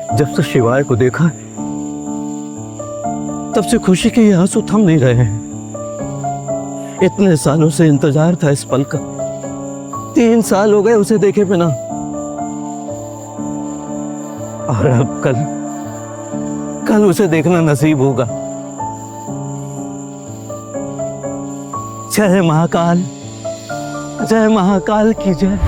जब से शिवाय को देखा तब से खुशी के ये आंसू थम नहीं रहे हैं। इतने सालों से इंतजार था इस पल का, 3 साल हो गए उसे देखे बिना, और अब कल उसे देखना नसीब होगा। जय महाकाल, जय महाकाल की जय।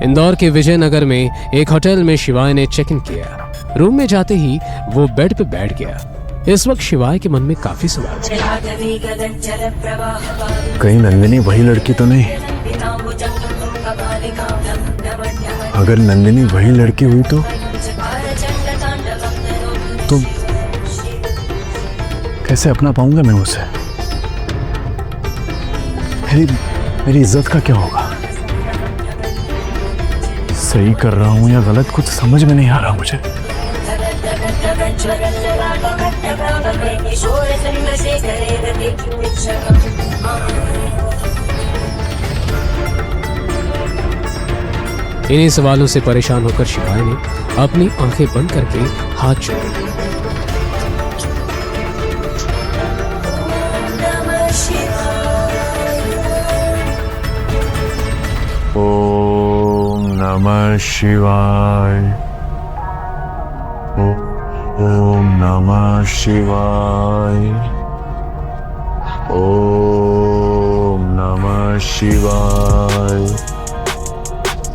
इंदौर के विजयनगर में एक होटल में शिवाय ने चेक इन किया। रूम में जाते ही वो बेड पे बैठ गया। इस वक्त शिवाय के मन में काफी सवाल थे। कहीं नंदिनी वही लड़की तो नहीं? अगर नंदिनी वही लड़की हुई तो तो कैसे अपना पाऊंगा मैं उसे? मेरी इज्जत का क्या होगा? सही कर रहा हूं या गलत, कुछ समझ में नहीं आ रहा मुझे। इन्हीं सवालों से परेशान होकर शिवाय ने अपनी आंखें बंद करके हाथ जोड़े। ओम नमः शिवाय। ओम नमः शिवाय। ओम नमः शिवाय।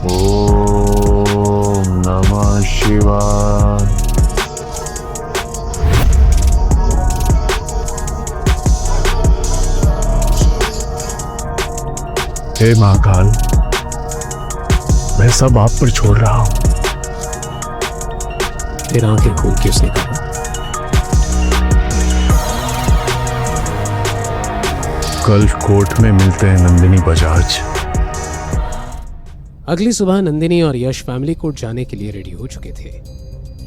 ओम नमः शिवाय। हे महाकाल, मैं सब आप पर छोड़ रहा हूं। फिर आंखें खोल के उसने कहा, कल कोर्ट में मिलते हैं नंदिनी बजाज। अगली सुबह नंदिनी और यश फैमिली कोर्ट जाने के लिए रेडी हो चुके थे,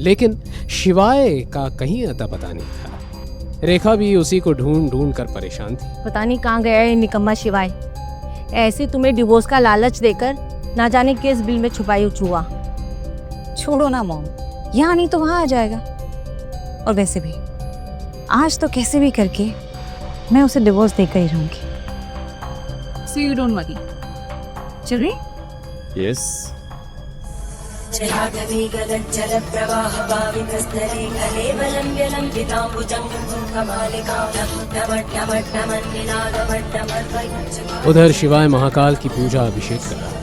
लेकिन शिवाय का कहीं अता पता नहीं था। रेखा भी उसी को ढूंढ ढूंढ कर परेशान थी। पता नहीं कहाँ गया है निकम्मा शिवाय। ऐसे तुम्हें डिवोर्स का लालच देकर ना जाने किस बिल में छुपाई चूहा। छोड़ो ना मॉम, यहाँ नहीं तो वहाँ आ जाएगा। और वैसे भी आज तो कैसे भी करके मैं उसे डिवोर्स देकर ही रहूंगी। So you don't worry. चल रही? यस। उधर शिवाय महाकाल की पूजा अभिषेक कर रहा था।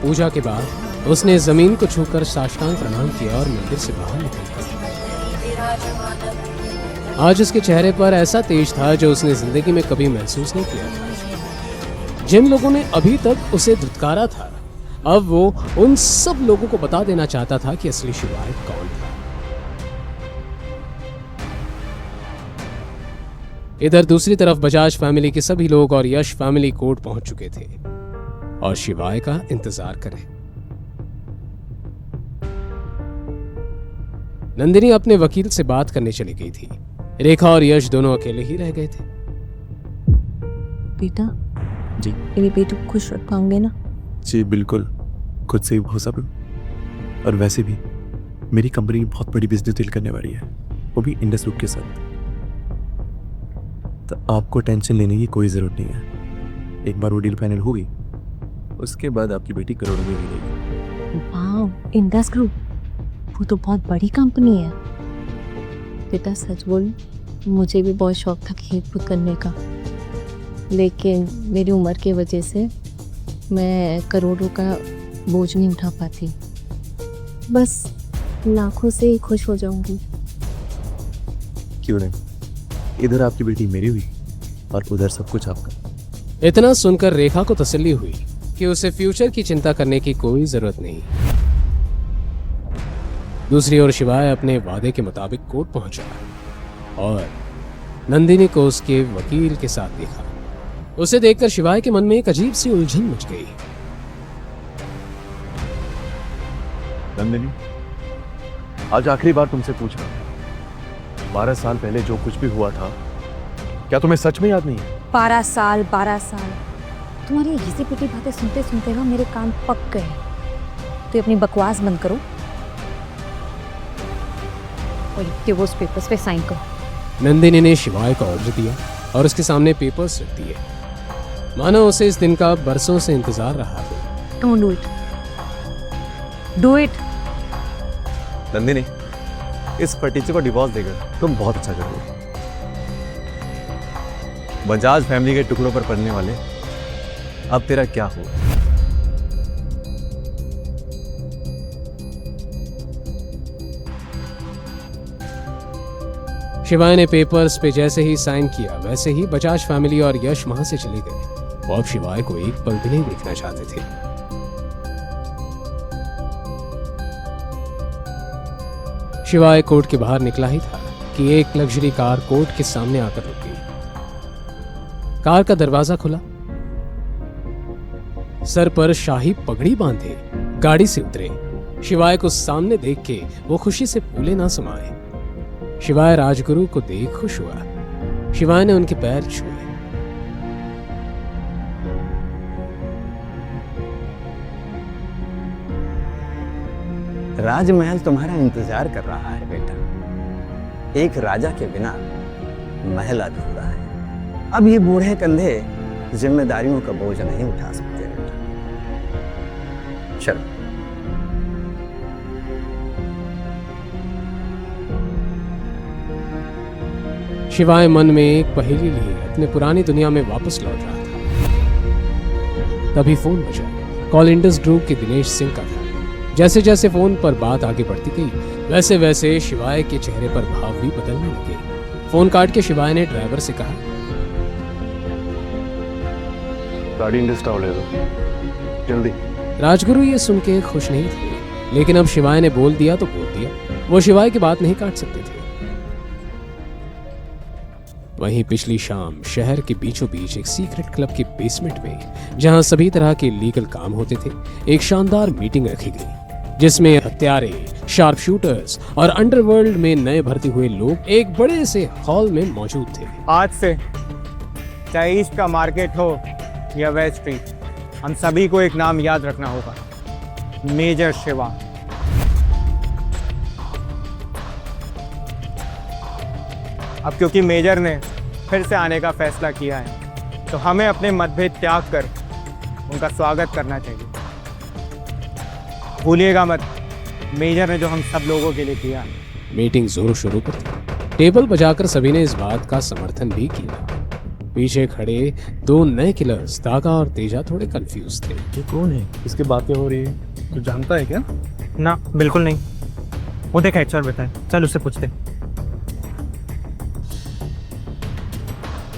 पूजा के बाद उसने जमीन को छूकर साष्टांग प्रणाम किया और मंदिर से बाहर निकल गया। आज उसके चेहरे पर ऐसा तेज था जो उसने जिंदगी में कभी महसूस नहीं किया था। जिन लोगों ने अभी तक उसे धुतकारा था, अब वो उन सब लोगों को बता देना चाहता था कि असली शिवाय कौन था। इधर दूसरी तरफ बजाज फैमिली के सभी लोग और यश फैमिली कोर्ट पहुंच चुके थे और शिवाय का इंतजार करें। नंदिनी अपने वकील से बात करने चली गई थी। रेखा और यश दोनों अकेले ही रह गए थे। बेटा जी मेरे बेटे को खुश रख पाओगे ना? जी बिल्कुल, खुद से ही हो सब। और वैसे भी मेरी कंपनी बहुत बड़ी बिजनेस डील करने वाली है, वो भी इंडस ग्रुप के साथ। तो आपको टेंशन लेने की कोई ज़रूरत नहीं है। एक बार वो डील फाइनल होगी, उसके बाद आपकी बेटी करोड़ों में मिलेगी। वाह, इंडस ग्रुप, वो तो बहुत बड़ी कंपनी है। बेटा सच बोल, मुझे भी बहुत शौक था खेत कूद करने का, लेकिन मेरी उम्र की वजह से मैं करोड़ों का बोझ नहीं उठा पाती। बस लाखों से ही खुश हो जाऊंगी। क्यों नहीं, इधर आपकी बेटी मेरी हुई और उधर सब कुछ आपका। इतना सुनकर रेखा को तसल्ली हुई कि उसे फ्यूचर की चिंता करने की कोई जरूरत नहीं। दूसरी ओर शिवाय अपने वादे के मुताबिक कोर्ट पहुंचा और नंदिनी को उसके वकील के साथ देखा। उसे देखकर शिवाय के मन में एक अजीब सी उलझन मच गई। नंदिनी, आज आखिरी बार तुमसे पूछ रहा हूं, 12 साल पहले जो कुछ भी हुआ था, क्या तुम्हें सच में याद नहीं है? 12 साल तुम्हारी घिसी पिटी बातें सुनते सुनते ना मेरे कान पक गए। तो अपनी बकवास बंद करो और डिवोर्स पेपर्स पे साइन करो। नंदिनी ने शिवाय को ऑर्डर दिया और उसके सामने पेपर्स रख दिए, मानो उसे इस दिन का बरसों से इंतजार रहा हो। Don't do it, do it. Nandini, इस फटीचे को डिवोर्स देकर तुम बहुत अच्छा करोगे। बजाज फैमिली के टुकड़ों पर पड़ने वाले अब तेरा क्या हुआ? शिवाय ने पेपर्स पे जैसे ही साइन किया, वैसे ही बजाज फैमिली और यश वहां से चले गए। वो अब शिवाय को एक पल भी नहीं देखना चाहते थे। शिवाय कोर्ट के बाहर निकला ही था कि एक लग्जरी कार कोर्ट के सामने आकर रुक गई। कार का दरवाजा खुला। सर पर शाही पगड़ी बांधे गाड़ी से उतरे शिवाय को सामने देख के वो खुशी से फूले ना समाये। शिवाय राजगुरु को देख खुश हुआ। शिवाय ने उनके पैर छुए। राजमहल तुम्हारा इंतजार कर रहा है बेटा। एक राजा के बिना महल अधूरा है। अब ये बूढ़े कंधे जिम्मेदारियों का बोझ नहीं उठा सकते बेटा। चलो। शिवाय मन में एक पहेली लिए अपने पुरानी दुनिया में वापस लौट रहा था। तभी फोन बजा। कॉल इंडस ग्रुप के दिनेश सिंह का था। जैसे जैसे फोन पर बात आगे बढ़ती गई वैसे वैसे शिवाय के चेहरे पर भाव भी बदलने लगे। फोन काट के शिवाय ने ड्राइवर से कहा, गाड़ी इंडस टावर ले दो जल्दी। राजगुरु ये सुन के खुश नहीं थे, लेकिन अब शिवाय ने बोल दिया तो बोल दिया। वो शिवाय की बात नहीं काट सकते थे। वहीं पिछली शाम शहर के बीचों बीच एक सीक्रेट क्लब के बेसमेंट में, जहां सभी तरह के लीगल काम होते थे, एक शानदार मीटिंग रखी गई जिसमें हत्यारे, शार्प शूटर्स और अंडरवर्ल्ड में नए भर्ती हुए लोग एक बड़े से हॉल में मौजूद थे। आज से चाहे ईस्ट का मार्केट हो या वेस्ट स्ट्रीट, हम सभी को एक नाम याद रखना होगा, मेजर शिवा। अब क्योंकि मेजर ने फिर से आने का फैसला किया है तो हमें अपने मतभेद त्याग कर उनका स्वागत करना चाहिए। भूलिएगा मत, मेजर ने जो हम सब लोगों के लिए किया। मीटिंग जोरों शोरों पर थी। टेबल बजाकर सभी ने इस बात का समर्थन भी किया। पीछे खड़े दो नए किलर्स तागा और तेजा थोड़े कंफ्यूज थे। ये कौन है? इसकी बातें हो रही है, तू जानता है क्या? ना, बिल्कुल नहीं। वो देख HR बैठा है, चल उससे पूछते।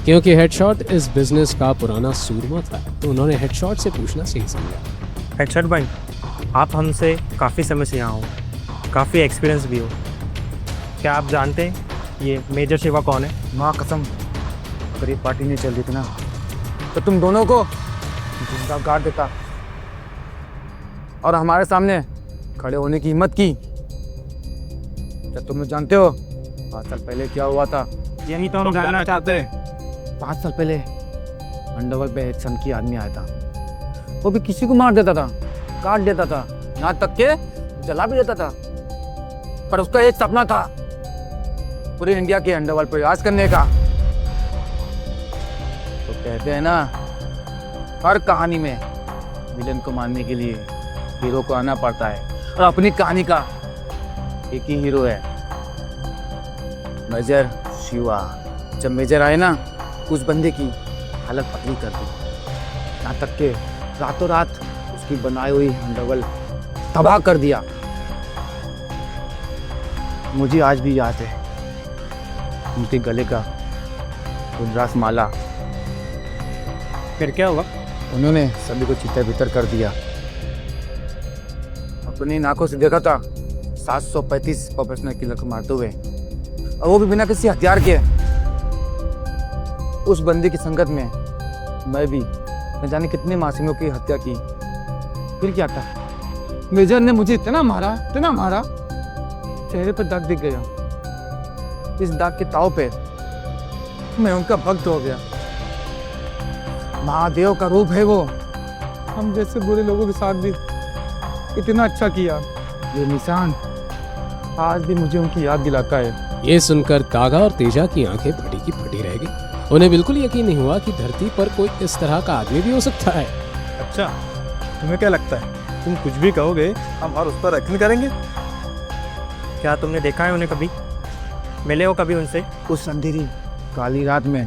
क्योंकि हेडशॉट इस बिजनेस का पुराना सूरमा था तो उन्होंने हेडशॉट से पूछना सही समझा। HR भाई, आप हमसे काफ़ी समय से यहाँ हो, काफ़ी एक्सपीरियंस भी हो। क्या आप जानते हैं ये मेजर शिवा कौन है? माँ कसम, अगर ये पार्टी नहीं चल रही थी ना तो तुम दोनों को जिंदा गाड़ देता और हमारे सामने खड़े होने की हिम्मत की। क्या तुम लोग जानते हो 5 साल पहले क्या हुआ था? यही तो हम जानना चाहते हैं। 5 साल पहले अंडरवर्ल्ड पे एक सनकी आदमी आया था। वो भी किसी को मार देता था, काट देता था, यहाँ तक के जला भी देता था। पर उसका एक सपना था, पूरे इंडिया के अंडरवर्ल्ड पे राज करने का। तो कहते हैं ना, हर कहानी में विलन को मारने के लिए हीरो को आना पड़ता है, और अपनी कहानी का एक ही हीरो है, मेजर शिवा। जब मेजर आए ना, उस बंदे की हालत पतली कर दी, यहाँ तक के रातों रात उसकी बनाई हुई अंडरवर्ल्ड तबाह कर दिया। मुझे आज भी याद है उनके गले का रुद्राक्ष माला। फिर क्या हुआ? उन्होंने सभी को चिता भीतर कर दिया। अपनी नाकों से देखा था 735 प्रोफेशनल किलर को मारते हुए, और वो भी बिना किसी हथियार के। उस बंदी की संगत में मैं भी न जाने कितने मासूमियों की हत्या की। फिर क्या था, मेजर ने मुझे इतना मारा, चेहरे पर दाग दिख गया। इस दाग के ताव पे मैं उनका भक्त हो गया। महादेव का रूप है वो। हम जैसे बुरे लोगों के साथ भी इतना अच्छा किया। ये निशान आज भी मुझे उनकी याद दिलाता है। ये सुनकर तागा और तेजा की आंखें फटी की फटी रह गई। उन्हें बिल्कुल यकीन नहीं हुआ कि धरती पर कोई इस तरह का आदमी भी हो सकता है। अच्छा, तुम्हें क्या लगता है तुम कुछ भी कहोगे हम और उस पर यकीन करेंगे? क्या तुमने देखा है उन्हें कभी? मिले हो कभी उनसे? उस अंधेरी काली रात में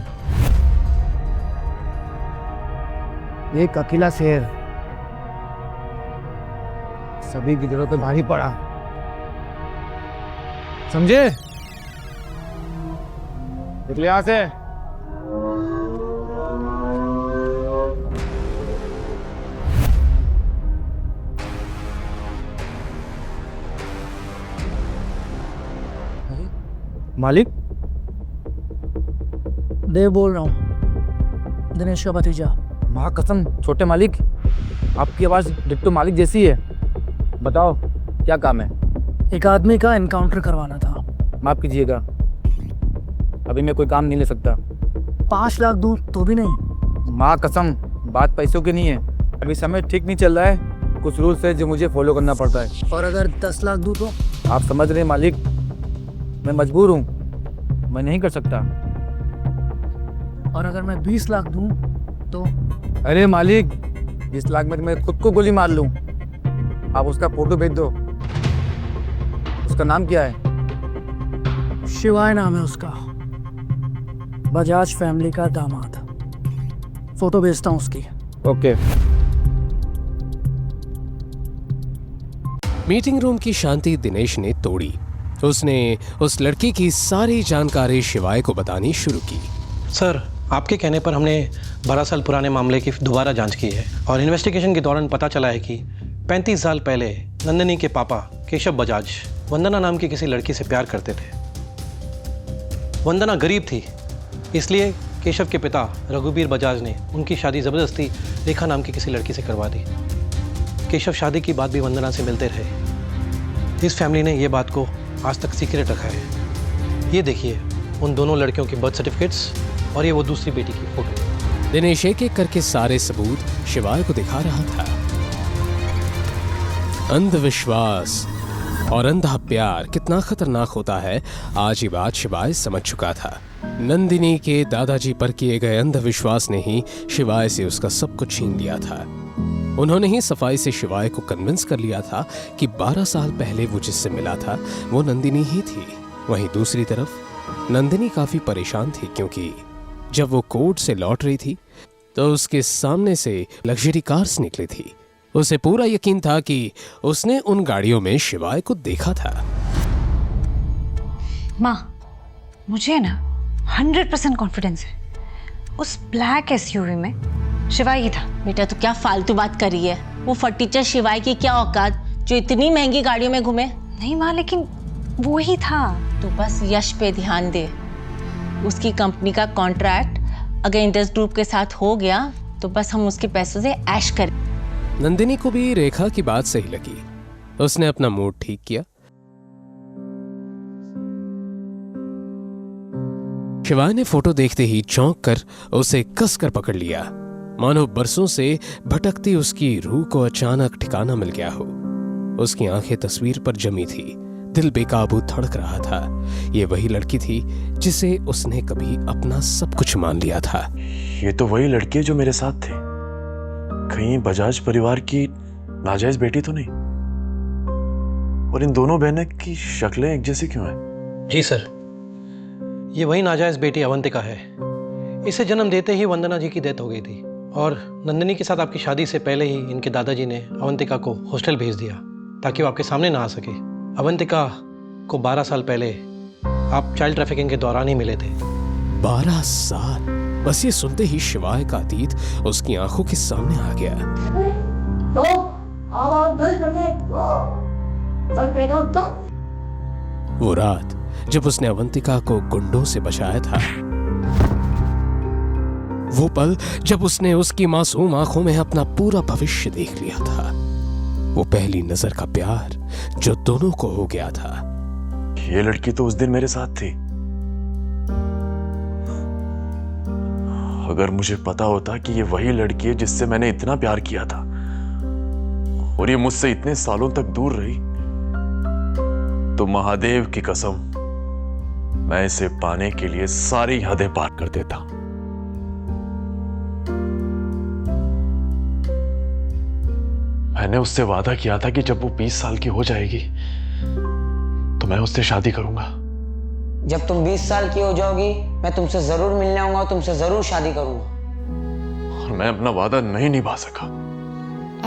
एक अकेला शेर सभी की दिलों पे भारी पड़ा, समझे? निकले यहां से। मालिक, देव बोल रहा हूँ, दिनेश का भतीजा। माँ कसम छोटे मालिक, आपकी आवाज़ डिट्टो मालिक जैसी है। बताओ क्या काम है? एक आदमी का एनकाउंटर करवाना था। माफ़ कीजिएगा, अभी मैं कोई काम नहीं ले सकता। 5 लाख दूं तो भी नहीं? माँ कसम, बात पैसों की नहीं है। अभी समय ठीक नहीं चल रहा है, कुछ रूल्स है जो मुझे फॉलो करना पड़ता है। और अगर 10 लाख दूं तो? आप समझ रहे हैं मालिक, मैं मजबूर हूँ, मैं नहीं कर सकता। और अगर मैं 20 लाख दूं तो? अरे मालिक, 20 लाख में तो मैं खुद को गोली मार लूँ। आप उसका फोटो भेज दो। उसका नाम क्या है? शिवाय नाम है उसका, बजाज फैमिली का दामाद। फोटो भेजता हूँ उसकी। ओके। मीटिंग रूम की शांति दिनेश ने तोड़ी। उसने उस लड़की की सारी जानकारी शिवाय को बतानी शुरू की। सर, आपके कहने पर हमने 12 साल पुराने मामले की दोबारा जांच की है और इन्वेस्टिगेशन के दौरान पता चला है कि 35 साल पहले नंदिनी के पापा केशव बजाज वंदना नाम की किसी लड़की से प्यार करते थे। वंदना गरीब थी, इसलिए केशव के पिता रघुबीर बजाज ने उनकी शादी ज़बरदस्ती रेखा नाम की किसी लड़की से करवा दी। केशव शादी की बात भी वंदना से मिलते रहे। इस फैमिली ने ये बात को आज तक सीक्रेट रखा है। ये देखिए उन दोनों लड़कियों की बर्थ सर्टिफिकेट्स और ये वो दूसरी बेटी की फोटो। दिनेश एक एक करके सारे सबूत शिवाय को दिखा रहा था। अंधविश्वास और अंधा प्यार कितना खतरनाक होता है, आज ये बात शिवाय समझ चुका था। नंदिनी के दादाजी पर किए गए अंधविश्वास ने ही शिवाय से उसका सब कुछ छीन लिया था। उन्होंने ही सफाई से शिवाय को कन्विंस कर लिया था कि 12 साल पहले वो जिससे मिला था वो नंदिनी ही थी। वहीं दूसरी तरफ नंदिनी काफी परेशान थी, क्योंकि जब वो कोर्ट से लौट रही थी तो उसके सामने से लग्जरी कार्स निकली थी। उसे पूरा यकीन था कि उसने उन गाड़ियों में शिवाय को देखा था। माँ, मुझे ना 100% कॉन्फिडेंस है, उस ब्लैक एसयूवी में शिवाय ही था। बेटा तू क्या फालतू बात कर रही है? वो फटीचर शिवाय की क्या औकात जो इतनी महंगी गाड़ियों में घूमे? नहीं माँ, लेकिन वो ही था। तू बस यश पे ध्यान दे। उसकी कंपनी का कॉन्ट्रैक्ट अगर इंडस ग्रुप के साथ हो गया तो बस हम उसके पैसों से ऐश करें। नंदिनी को भी रेखा की बात सही लगी। उसने अपना मूड ठीक किया। शिवाय ने फोटो देखते ही चौंक कर उसे कसकर पकड़ लिया, मानो बरसों से भटकती उसकी रूह को अचानक ठिकाना मिल गया हो। उसकी आंखें तस्वीर पर जमी थी, दिल बेकाबू धड़क रहा था। ये वही लड़की थी जिसे उसने कभी अपना सब कुछ मान लिया था। ये तो वही लड़की है जो मेरे साथ थी। कहीं बजाज परिवार की नाजायज बेटी तो नहीं? और इन दोनों बहनें की शक्लें एक जैसी क्यों हैं? जी सर, ये वही नाजायज बेटी अवंतिका है। इसे जन्म देते ही वंदना जी की डेथ हो गई थी और नंदिनी के साथ आपकी शादी से पहले ही इनके दादाजी ने अवंतिका को हॉस्टल भेज दिया ताकि वो आपके सामने ना आ सके। अवंतिका को 12 साल पहले आप चाइल्ड ट्रैफिकिंग के दौरान ही मिले थे। 12 साल! बस ये सुनते ही शिवाय का अतीत उसकी आंखों के सामने आ गया। वो रात जब उसने अवंतिका को गुंडों से बचाया था, वो पल जब उसने उसकी मासूम आंखों में अपना पूरा भविष्य देख लिया था, वो पहली नजर का प्यार जो दोनों को हो गया था। ये लड़की तो उस दिन मेरे साथ थी। अगर मुझे पता होता कि ये वही लड़की है जिससे मैंने इतना प्यार किया था और ये मुझसे इतने सालों तक दूर रही, तो महादेव की कसम मैं इसे पाने के लिए सारी हदें पार कर देता। मैंने उससे वादा किया था कि जब वो 20 साल की हो जाएगी तो मैं उससे शादी करूंगा। जब तुम 20 साल की हो जाओगी मैं तुमसे जरूर मिलने आऊंगा और तुमसे जरूर शादी करूंगा। और मैं अपना वादा नहीं निभा सका।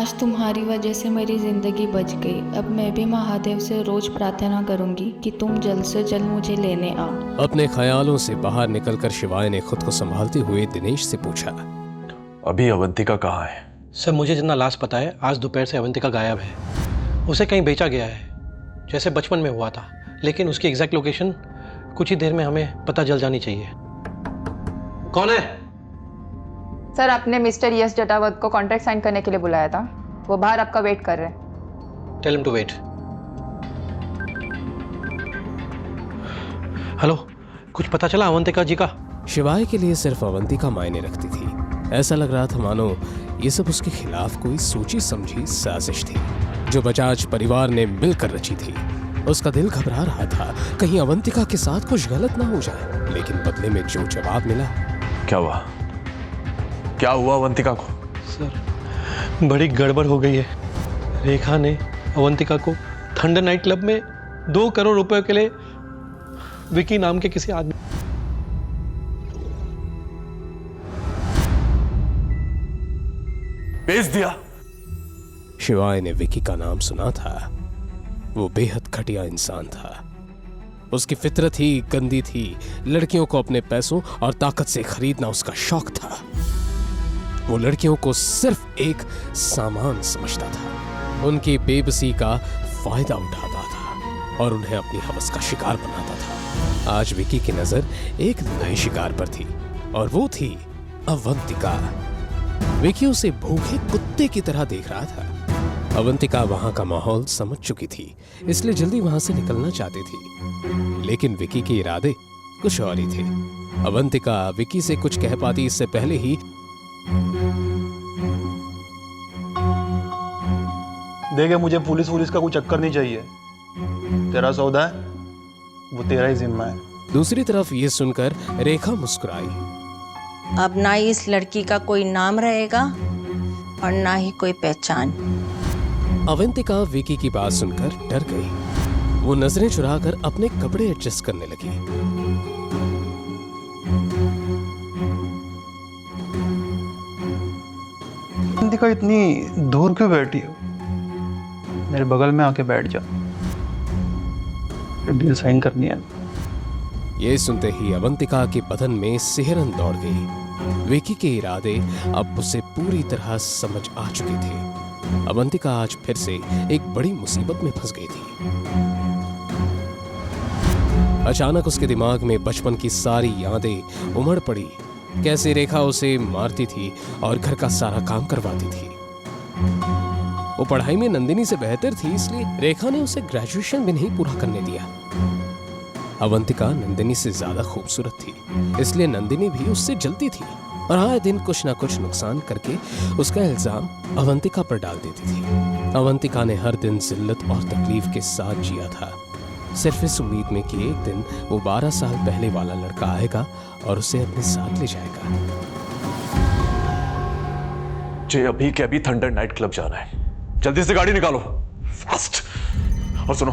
आज तुम्हारी वजह से मेरी जिंदगी बच गई। अब मैं भी महादेव से रोज प्रार्थना करूंगी कि तुम जल्द से जल्द मुझे लेने आओ। अपने ख्यालों से बाहर निकलकर शिवाय ने खुद को संभालते हुए दिनेश से पूछा, अभी अवंतिका कहाँ है? सर, मुझे जितना लास्ट पता है, आज दोपहर से अवंतिका गायब है। उसे कहीं बेचा गया है, जैसे बचपन में हुआ था, लेकिन उसकी एग्जैक्ट लोकेशन कुछ ही देर में हमें पता चल जानी चाहिए। कौन है? सर, आपने मिस्टर यश जटावत को कॉन्ट्रैक्ट साइन करने के लिए बुलाया था। वो बाहर आपका वेट कर रहे हैं। Tell him to wait. Hello, कुछ पता चला अवंतिका जी का? शिवाय के लिए सिर्फ अवंतिका मायने रखती थी। ऐसा लग रहा था मानो ये सब उसके खिलाफ कोई सोची समझी साजिश थी जो बजाज परिवार ने मिलकर रची थी। उसका दिल घबरा रहा था कहीं अवंतिका के साथ कुछ गलत ना हो जाए, लेकिन बदले में जो जवाब मिला। क्या हुआ? क्या हुआ अवंतिका को? सर, बड़ी गड़बड़ हो गई है। रेखा ने अवंतिका को थंडर नाइट क्लब में 2 करोड़ रुपए के लिए विकी नाम के किसी आदमी भेज दिया। शिवाय ने विकी का नाम सुना था। वो बेहद घटिया इंसान था। उसकी फितरत ही गंदी थी। लड़कियों को अपने पैसों और ताकत से खरीदना उसका शौक था। वो लड़कियों को सिर्फ एक सामान समझता था, उनकी बेबसी का फायदा उठाता था और उन्हें अपनी हवस का शिकार बनाता था। आज विकी की नजर एक नए शिकार पर थी और वो थी अवंतिका। विकी उसे भूखे कुत्ते की तरह देख रहा था। अवंतिका वहां का माहौल समझ चुकी थी, इसलिए जल्दी वहां से निकलना चाहती थी, लेकिन विकी के इरादे कुछ और ही थे। अवंतिका विकी से कुछ कह पाती इससे पहले ही देखे, मुझे पुलिस का कोई चक्कर नहीं चाहिए। तेरा सौदा है वो तेरा ही जिम्मा है। दूसरी तरफ ये सुनकर रेखा मुस्कुराई। अब ना ही इस लड़की का कोई नाम रहेगा और ना ही कोई पहचान। अवंतिका विकी की बात सुनकर डर गई। वो नजरें चुराकर अपने कपड़े एडजस्ट करने लगी। अवंतिका इतनी दूर क्यों बैठी हो? मेरे बगल में आके बैठ जा, डील साइन करनी है। ये सुनते ही अवंतिका के बदन में सिहरन दौड़ गई। विकी के इरादे अब उसे पूरी तरह समझ आ चुके थे। अवंतिका आज फिर से एक बड़ी मुसीबत में फंस गई थी। अचानक उसके दिमाग में बचपन की सारी यादें उमड़ पड़ी। कैसे रेखा उसे मारती थी और घर का सारा काम करवाती थी। वो पढ़ाई में नंदिनी से बेहतर थी, इसलिए रेखा ने उसे ग्रेजुएशन भी नहीं पूरा करने दिया। अवंतिका नंदिनी से ज्यादा खूबसूरत थी, इसलिए नंदिनी भी उससे जलती थी और आए दिन कुछ ना कुछ नुकसान करके उसका इल्जाम अवंतिका पर डाल देती थी। अवंतिका ने हर दिन जिल्लत और तकलीफ के साथ जिया था, सिर्फ इस उम्मीद में कि एक दिन वो 12 साल पहले वाला लड़का आएगा और उसे अपने साथ ले जाएगा। मुझे अभी के अभी थंडर नाइट क्लब जाना है। जल्दी से गाड़ी निकालो, फास्ट। और सुनो,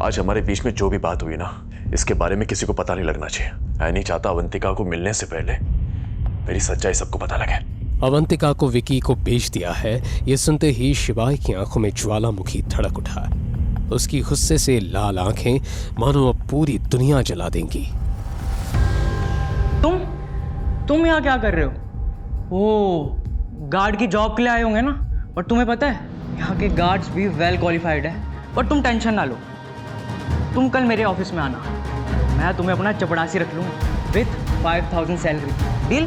आज हमारे बीच में जो भी बात हुई ना, इसके बारे में किसी को पता नहीं लगना चाहिए। मैं नहीं चाहता अवंतिका को मिलने से पहले मेरी सच्चाई सबको पता लगे। अवंतिका को विकी को बेच दिया है, ये सुनते ही शिवाय की आंखों में ज्वालामुखी धड़क उठा। उसकी गुस्से से लाल आंखें मानो अब पूरी दुनिया जला देंगी। तुम यहाँ क्या कर रहे हो? ओ, गार्ड की जॉब के लिए आए होंगे ना? और तुम्हें पता है यहाँ के गार्ड्स भी वेल क्वालिफाइड है। पर तुम टेंशन ना लो, तुम कल मेरे ऑफिस में आना, मैं तुम्हें अपना चपड़ासी रख लूँगा विथ 5000 सैलरी। डील?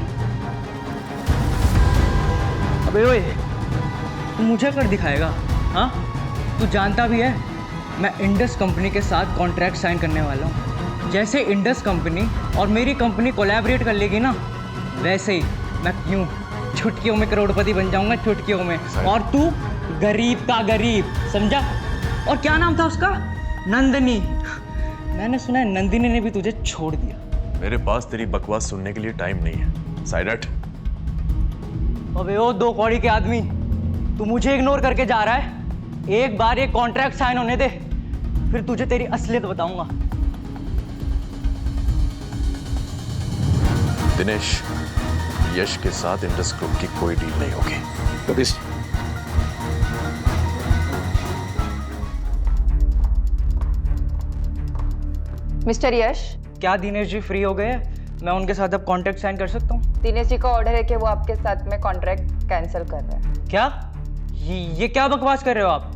अबे ओए, तू मुझे कर दिखाएगा? हाँ, तू जानता भी है मैं इंडस कंपनी के साथ कॉन्ट्रैक्ट साइन करने वाला हूँ। जैसे इंडस कंपनी और मेरी कंपनी कोलैबोरेट कर लेगी ना, वैसे ही मैं यूँ चुटकियों में करोड़पति बन जाऊंगा, चुटकियों में। और तू गरीब का गरीब, समझा? और क्या नाम था उसका? नंदिनी। मैंने सुना है नंदिनी ने भी तुझे छोड़ दिया। मेरे पास तेरी बकवास सुनने के लिए टाइम नहीं है, साइड हट। अबे ओ 2 कौड़ी के आदमी, तू मुझे इग्नोर करके जा रहा है? एक बार ये कॉन्ट्रैक्ट साइन होने दे, फिर तुझे तेरी असलियत बताऊंगा। दिनेश, यश के साथ इंडस ग्रुप की कोई डील नहीं होगी। मिस्टर यश। क्या दिनेश जी फ्री हो गए? मैं उनके साथ अब कॉन्ट्रैक्ट साइन कर सकता हूँ? दिनेश जी का ऑर्डर है कि वो आपके साथ में कॉन्ट्रैक्ट कैंसिल कर रहे हैं। क्या? ये क्या बकवास कर रहे हो आप?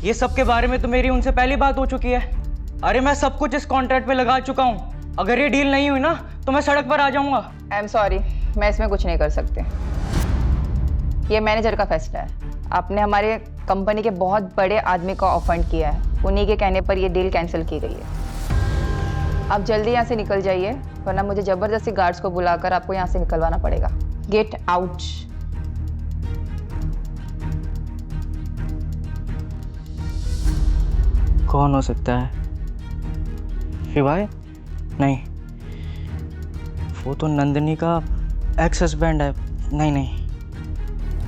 ये सब के बारे में तो मेरी उनसे पहली बात हो चुकी है। अरे मैं सब कुछ इस कॉन्ट्रैक्ट पे लगा चुका हूँ। अगर ये डील नहीं हुई ना तो मैं सड़क पर आ जाऊंगा। आई एम सॉरी, मैं इसमें कुछ नहीं कर सकते। ये मैनेजर का फैसला है। आपने हमारे कंपनी के बहुत बड़े आदमी को ऑफेंड किया है, उन्हीं के कहने पर ये डील कैंसिल की गई है। आप जल्दी यहाँ से निकल जाइए, वरना मुझे जबरदस्ती गार्ड्स को बुलाकर आपको यहाँ से निकलवाना पड़ेगा। Get out. कौन हो सकता है? शिवाय? नहीं, वो तो नंदिनी का एक्स हस्बैंड है। नहीं,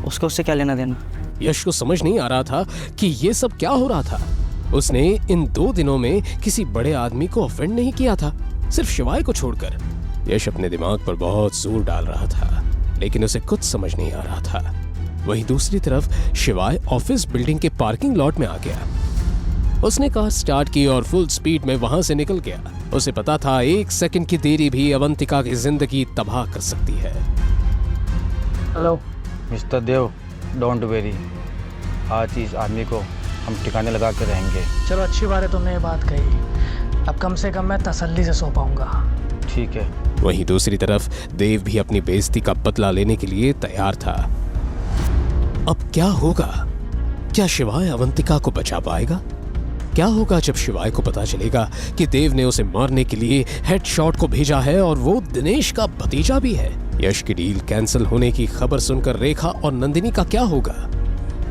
उसको उससे क्या लेना देना। यश को समझ नहीं आ रहा था कि ये सब क्या हो रहा था। उसने इन 2 दिनों में किसी बड़े आदमी को ऑफेंड नहीं किया था, सिर्फ शिवाय को छोड़कर। यश अपने दिमाग पर बहुत जोर डाल रहा था, लेकिन उसे कुछ समझ नहीं आ रहा था। वहीं दूसरी तरफ शिवाय ऑफिस बिल्डिंग के पार्किंग लॉट में आ गया। उसने कार स्टार्ट की और फुल स्पीड में वहां से निकल गया। उसे पता था 1 सेकंड की देरी भी अवंतिका की जिंदगी तबाह कर सकती है। Hello mister Dev, don't worry, आज इस आदमी को हम ठिकाने लगा के रहेंगे। चलो अच्छी बात है तुमने ये बात कही, अब कम से कम मैं तसल्ली से सो पाऊंगा। ठीक है। वहीं दूसरी तरफ देव भी अपनी बेइज्जती का बदला लेने के लिए तैयार था। अब क्या होगा? क्या शिवाय अवंतिका को बचा पाएगा? क्या होगा जब शिवाय को पता चलेगा कि देव ने उसे मारने के लिए हेडशॉट को भेजा है और वो दिनेश का भतीजा भी है? यश की डील कैंसिल होने की खबर सुनकर रेखा और नंदिनी का क्या होगा?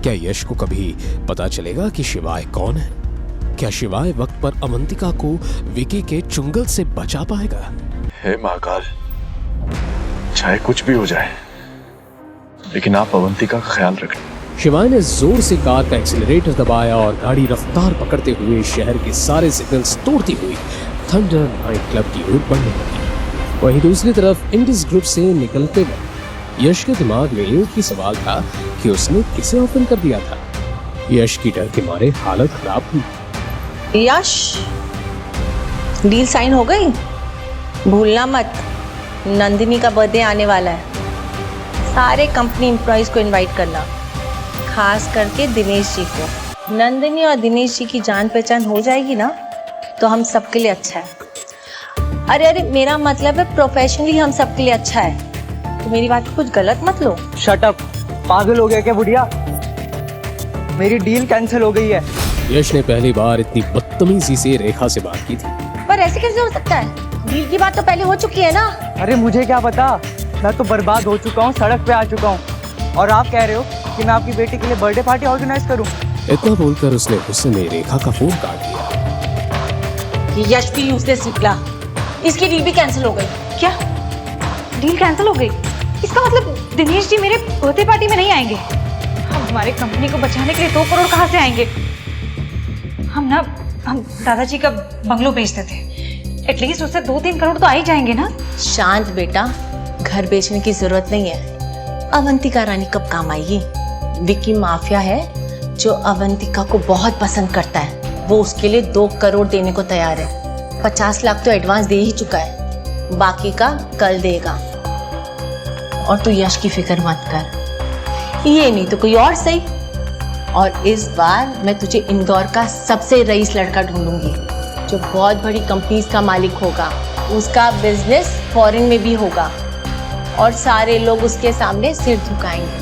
क्या यश को कभी पता चलेगा कि शिवाय कौन है? क्या शिवाय वक्त पर अवंतिका को विकी के चुंगल से बचा पाएगा? हे महाकाल, चाहे कुछ भी हो जाए, लेकिन आप अवंतिका का ख्याल रखें। शिवाय ने जोर से कार का एक्सीलरेटर दबाया और गाड़ी रफ्तार पकड़ते हुए शहर के सारे सिग्नल्स तोड़ती हुई थंडर नाइट क्लब की ओर बढ़ने लगी। वहीं दूसरी तरफ इंडिस ग्रुप से निकलते वक्त यश के दिमाग में एक ही सवाल था कि उसने किसे ओपन कर दिया था। यश की डर के मारे हालत खराब हुई। यश, डील साइन हो गई? भूलना मत, नंदिनी का बर्थडे आने वाला है। सारे कंपनी एम्प्लॉइज को इनवाइट करना, खास करके दिनेश जी को। नंदिनी और दिनेश जी की जान पहचान हो जाएगी ना तो हम सबके लिए अच्छा है। अरे मेरा मतलब है प्रोफेशनली हम सबके लिए अच्छा है। तो मेरी बात को कुछ गलत मत लो। शट अप, पागल हो गया क्या बुढ़िया? मेरी डील कैंसिल हो गई है। यश ने पहली बार इतनी बदतमीजी से रेखा से बात की थी। पर ऐसे कैसे हो सकता है? डील की बात तो पहले हो चुकी है ना। अरे मुझे क्या पता, मैं तो बर्बाद हो चुका हूँ, सड़क पे आ चुका हूँ, और आप कह रहे हो कि मैं आपकी बेटी के लिए बर्थडे पार्टी ऑर्गेनाइज करूं। इतना बोलकर उसने गुस्से में रेखा का फोन काट दिया। ये यश भी यूजलेस निकला, इसकी डील भी कैंसिल हो गई। क्या डील कैंसिल हो गई? इसका मतलब दिनेश जी मेरे बर्थडे पार्टी में नहीं आएंगे। हम हमारे कंपनी को बचाने के लिए 2 करोड़ कहाँ से आएंगे? हम दादाजी का बंगलो बेचते थे, एटलीस्ट उससे 2-3 करोड़ तो आ ही जाएंगे ना। शांत बेटा, घर बेचने की जरूरत नहीं है। अवंतिका रानी कब काम आएगी? विकी माफिया है जो अवंतिका को बहुत पसंद करता है। वो उसके लिए 2 करोड़ देने को तैयार है। 50 लाख तो एडवांस दे ही चुका है, बाकी का कल देगा। और तू यश की फिक्र मत कर, ये नहीं तो कोई और सही। और इस बार मैं तुझे इंदौर का सबसे रईस लड़का ढूंढूंगी जो बहुत बड़ी कंपनीज का मालिक होगा। उसका बिजनेस फॉरेन में भी होगा और सारे लोग उसके सामने सिर झुकाएंगे।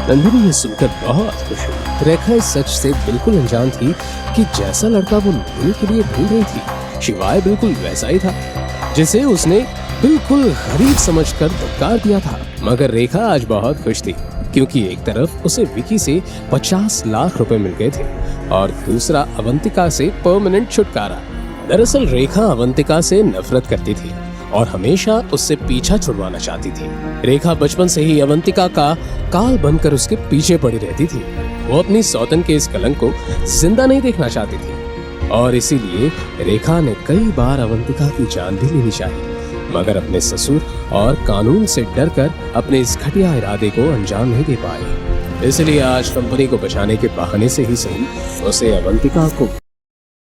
नंदिनी ये सुनकर बहुत खुश हुई। रेखा इस सच से बिल्कुल अनजान थी कि जैसा लड़का वो नंदिनी के लिए ढूंढ रही थी, शिवाय बिल्कुल वैसा ही था जिसे उसने बिल्कुल गरीब समझकर धुतकार दिया था। मगर रेखा आज बहुत खुश थी क्योंकि एक तरफ उसे विकी से 50 लाख रुपए मिल गए थे और दूसरा अवंतिका से परमानेंट छुटकारा। दरअसल रेखा अवंतिका से नफरत करती थी और हमेशा उससे पीछा छुड़वाना चाहती थी। रेखा बचपन से ही अवंतिका का काल बनकर उसके पीछे पड़ी रहती थी। वो अपनी सौतन के इस कलंक को जिंदा नहीं देखना चाहती थी और इसीलिए रेखा ने कई बार अवंतिका की जान भी लेनी चाहिए, मगर अपने ससुर और कानून से डरकर अपने इस घटिया इरादे को अंजाम नहीं दे पाए। इसलिए आज कंपनी को बचाने के बहाने से ही सही उसे अवंतिका को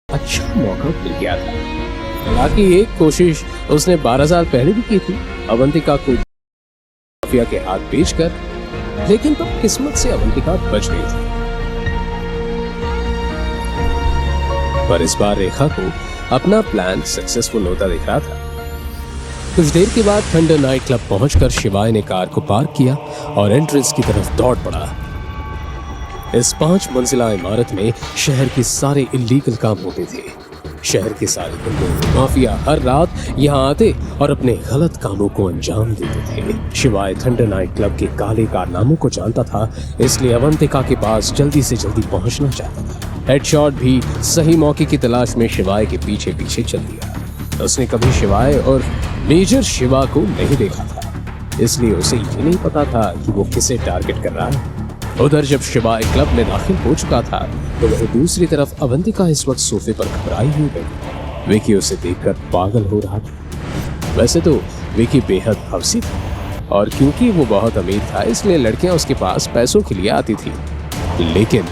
अच्छा मौका मिल गया था। हालांकि एक कोशिश उसने 12 साल पहले भी की थी, अवंतिका को माफिया के हाथ बेचकर, लेकिन तब किस्मत से अवंतिका बच गई थी। पर इस बार रेखा को अपना प्लान सक्सेसफुल होता दिख रहा था। कुछ देर के बाद थंडर नाइट क्लब पहुंचकर शिवाय ने कार को पार्क किया और एंट्रेंस की तरफ दौड़ पड़ा। इस 5 मंजिला इमारत में शहर के सारे इल्लीगल काम होते थे। शहर के सारे गुंडे माफिया हर रात यहाँ आते और अपने गलत कामों को अंजाम देते थे। शिवाय थंडर नाइट क्लब के काले कारनामों को जानता था, इसलिए अवंतिका के पास जल्दी से जल्दी पहुंचना चाहता था। हेडशॉट भी सही मौके की तलाश में शिवाय के पीछे पीछे चल दिया। उसने कभी शिवाय और मेजर शिवा को नहीं देखा था, इसलिए उसे ये नहीं पता था कि वो किसे टारगेट कर रहा है। उधर जब शिवाय क्लब में दाखिल हो चुका था तो वही दूसरी तरफ अवंतिका इस वक्त सोफे पर घबराई हुई गई। विकी उसे देखकर पागल हो रहा था। वैसे तो विकी बेहद हवसी था और क्योंकि वो बहुत अमीर था इसलिए लड़कियां उसके पास पैसों के लिए आती थी, लेकिन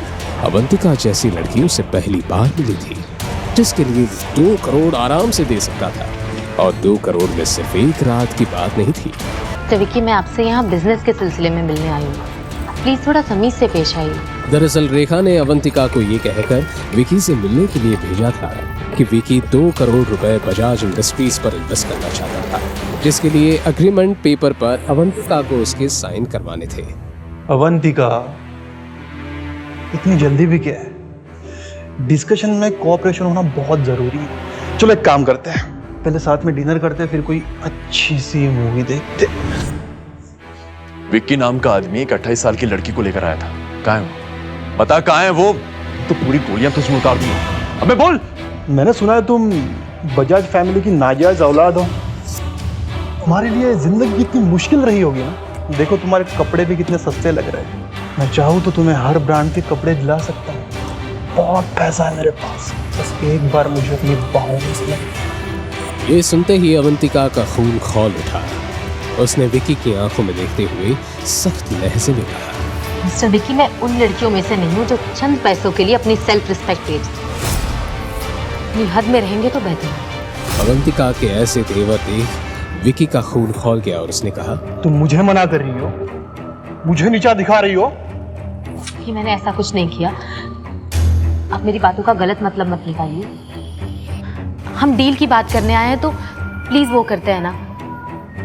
अवंतिका जैसी लड़की उसे पहली बार मिली थी जिसके लिए 2 करोड़ आराम से दे सकता था। और 2 करोड़ में सिर्फ एक रात की बात नहीं थी। तो विकी, मैं आपसे यहाँ बिजनेस के सिलसिले में मिलने आई हूँ, प्लीज थोड़ा तमीज से पेश आइए। दरअसल रेखा ने अवंतिका को ये कहकर विकी से मिलने के लिए भेजा था कि विकी 2 करोड़ रुपए बजाज इंडस्ट्रीज पर इन्वेस्ट करना चाहता था, जिसके लिए अग्रीमेंट पेपर पर अवंतिका को उसके साइन करवाने थे। अवंतिका, इतनी जल्दी भी क्या है? डिस्कशन में कोऑपरेशन होना बहुत जरूरी है। चलो एक काम करते हैं, पहले साथ में डिनर करते हैं, फिर कोई अच्छी सी मूवी देखते। विक्की नाम का आदमी एक 28 साल की लड़की को लेकर आया था। कहाँ है वो? बता कहाँ है वो? तो पूरी गोलियां तुझमें उतार दी। अबे बोल। मैंने सुना है तुम बजाज फैमिली की नाजायज औलाद हो। तुम्हारे लिए जिंदगी कितनी मुश्किल रही होगी ना। देखो तुम्हारे कपड़े भी कितने सस्ते लग रहे हैं। मैं चाहूँ तो तुम्हें हर ब्रांड के कपड़े दिला सकता हूँ। बहुत पैसा है मेरे पास, बस एक बार मुझे अपनी बाहों में से। ये सुनते ही अवंतिका का खून खौल उठा। उसने विकी की आंखों में देखते हुए सख्त लहजे में कहा, मिस्टर विकी, मैं उन लड़कियों में से नहीं हूँ जो चंद पैसों के लिए अपनी सेल्फ रिस्पेक्ट बेचती। अपनी हद में रहेंगे तो बेहतर है। अवंतिका के ऐसे तेवर देख विकी का खून खौल गया और उसने कहा, तुम मुझे मना कर रही हो, मुझे नीचा दिखा रही हो? कि मैंने ऐसा कुछ नहीं किया। आप मेरी बातों का गलत मतलब मत निकालिए। हम डील की बात करने आए हैं तो प्लीज वो करते हैं ना,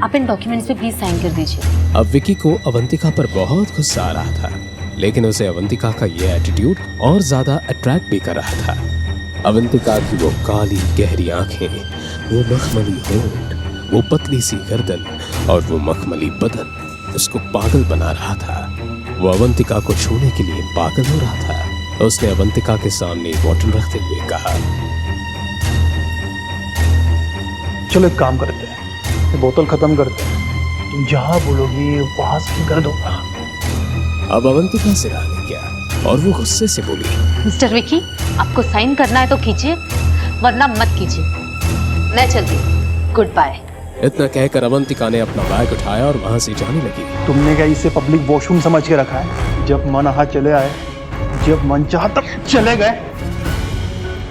आप इन डॉक्यूमेंट्स पे प्लीज साइन कर दीजिए। अब विकी को अवंतिका पर बहुत गुस्सा आ रहा था, लेकिन उसे अवंतिका का ये एटीट्यूड और ज्यादा अट्रैक्ट भी कर रहा था। अवंतिका की वो काली गहरी आंखें, वो मखमली होंठ, वो पतली सी गर्दन और वो मखमली बदन उसको पागल बना रहा था। वो अवंतिका को छूने के लिए पागल हो रहा था। उसने अवंतिका के सामने बोतल रखते हुए कहा, चलो एक काम करते हैं, ये बोतल खत्म करते हैं। तुम जहाँ बोलोगी वहां से कर दूंगा। अब अवंतिका से रहा नहीं गया और वो गुस्से से बोली, मिस्टर विकी, आपको साइन करना है तो कीजिए, वरना मत कीजिए। मैं चलती हूँ, गुड बाय। इतना कहकर अवंतिका ने अपना बैग उठाया और वहां से जाने लगी। तुमने क्या इसे पब्लिक वॉशरूम समझ के रखा है? जब मन आहा चले आए, जब मन चाहा तब चले गए।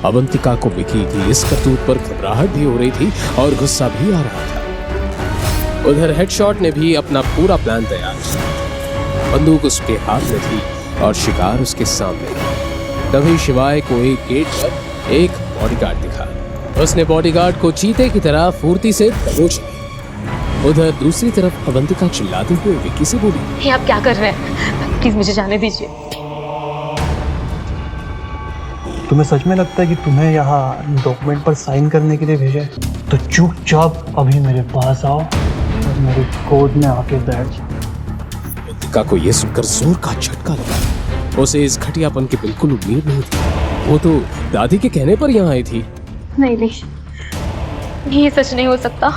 अवंतिका को विकी की इस करतूत पर घबराहट भी हो रही थी और गुस्सा भी आ रहा था। उधर हेडशॉट ने भी अपना पूरा प्लान तैयार किया। बंदूक उसके हाथ में थी और शिकार उसके सामने। तभी शिवाय को एक गेट पर एक बॉडीगार्ड दिखा। उसने बॉडीगार्ड को चीते की तरह फुर्ती से दबोच लिया। उधर दूसरी तरफ अवंतिका चिल्लाते हुए विकी से बोली, ये आप क्या कर रहे हैं? प्लीज मुझे जाने दीजिए। तुम्हें सच में लगता है कि तुम्हें यहाँ डॉक्यूमेंट पर साइन करने के लिए भेजा है? तो चुपचाप अभी मेरे पास आओ और मेरे कोर्ट में आके बैठ जाओ। अवंतिका को यह सुनकर जोर का झटका लगा। उसे इस घटियापन की बिल्कुल उम्मीद नहीं थी। वो तो दादी के कहने पर यहाँ आई थी। नहीं नहीं, ये सच नहीं हो सकता।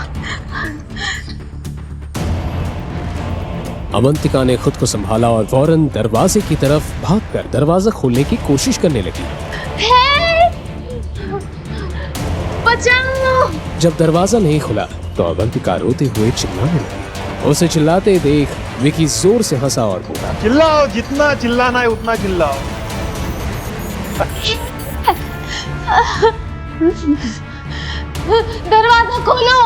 अवंतिका ने खुद को संभाला और फौरन दरवाजे की तरफ भागकर दरवाजा खोलने की कोशिश करने लगी। बचाओ! जब दरवाजा नहीं खुला तो अवंतिका रोते हुए चिल्लाने लगी। उसे चिल्लाते देख विकी जोर से हंसा और बोला, चिल्लाओ, जितना चिल्लाना है उतना चिल्लाओ। दरवाजा खोलो।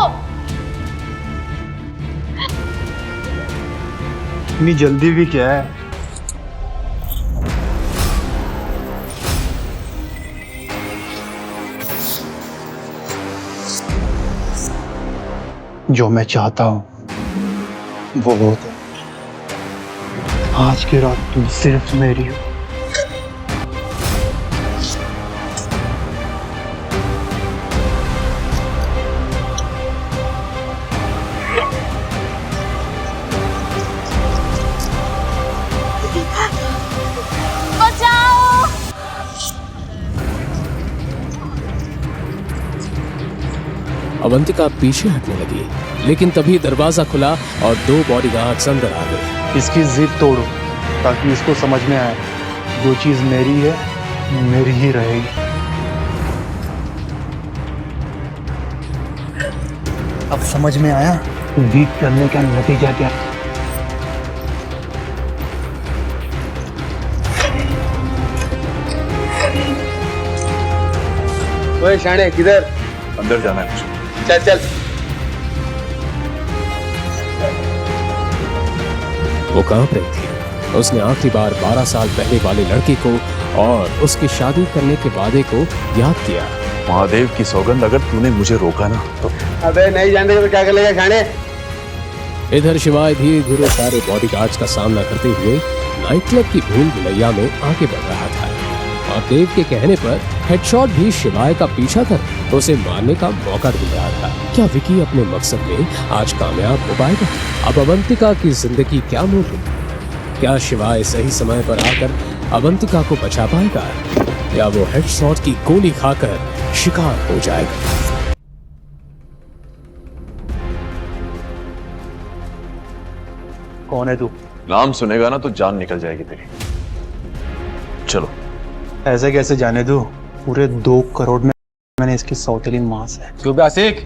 इतनी जल्दी भी क्या है? जो मैं चाहता हूँ वो होता है। आज की रात तुम सिर्फ मेरी हो। अवंतिका पीछे हटने लगी, लेकिन तभी दरवाजा खुला और 2 बॉडीगार्ड्स अंदर आ गए। इसकी जिद तोड़ो ताकि इसको समझ में आए जो चीज मेरी है मेरी ही रहेगी। अब समझ में आया जिद करने का नतीजा क्या है? ओए शाणे किधर? अंदर जाना है मुझे। चल चल। वो कांप रही थी। उसने आखिरी बार 12 साल पहले वाले लड़के को और उसकी शादी करने के वादे को याद किया। महादेव की सौगंध, अगर तूने मुझे रोका ना तो। अबे नहीं जानते तो क्या कर लेगा शाणे? इधर शिवाय धीरे धीरे सारे बॉडीगार्ड्स का सामना करते हुए नाइट क्लब की भूल भुलैया में आगे बढ़ रहा था और देव के कहने पर हेडशॉट भी शिवाय का पीछा कर उसे मारने का मौका ढूंढ रहा था। क्या विकी अपने मकसद में आज कामयाब हो पाएगा? अब अवंतिका की जिंदगी क्या मोड़ लेगी? क्या शिवाय सही समय पर आकर अवंतिका को बचा पाएगा या वो हेडशॉट की गोली खाकर शिकार हो जाएगा? कौन है तू? नाम सुनेगा ना तो जान निकल जाएगी तेरी। चलो। ऐसे कैसे जाने दो? पूरे 2 करोड़ में मैंने इसकी सौतेली मां से। क्यों आशिक?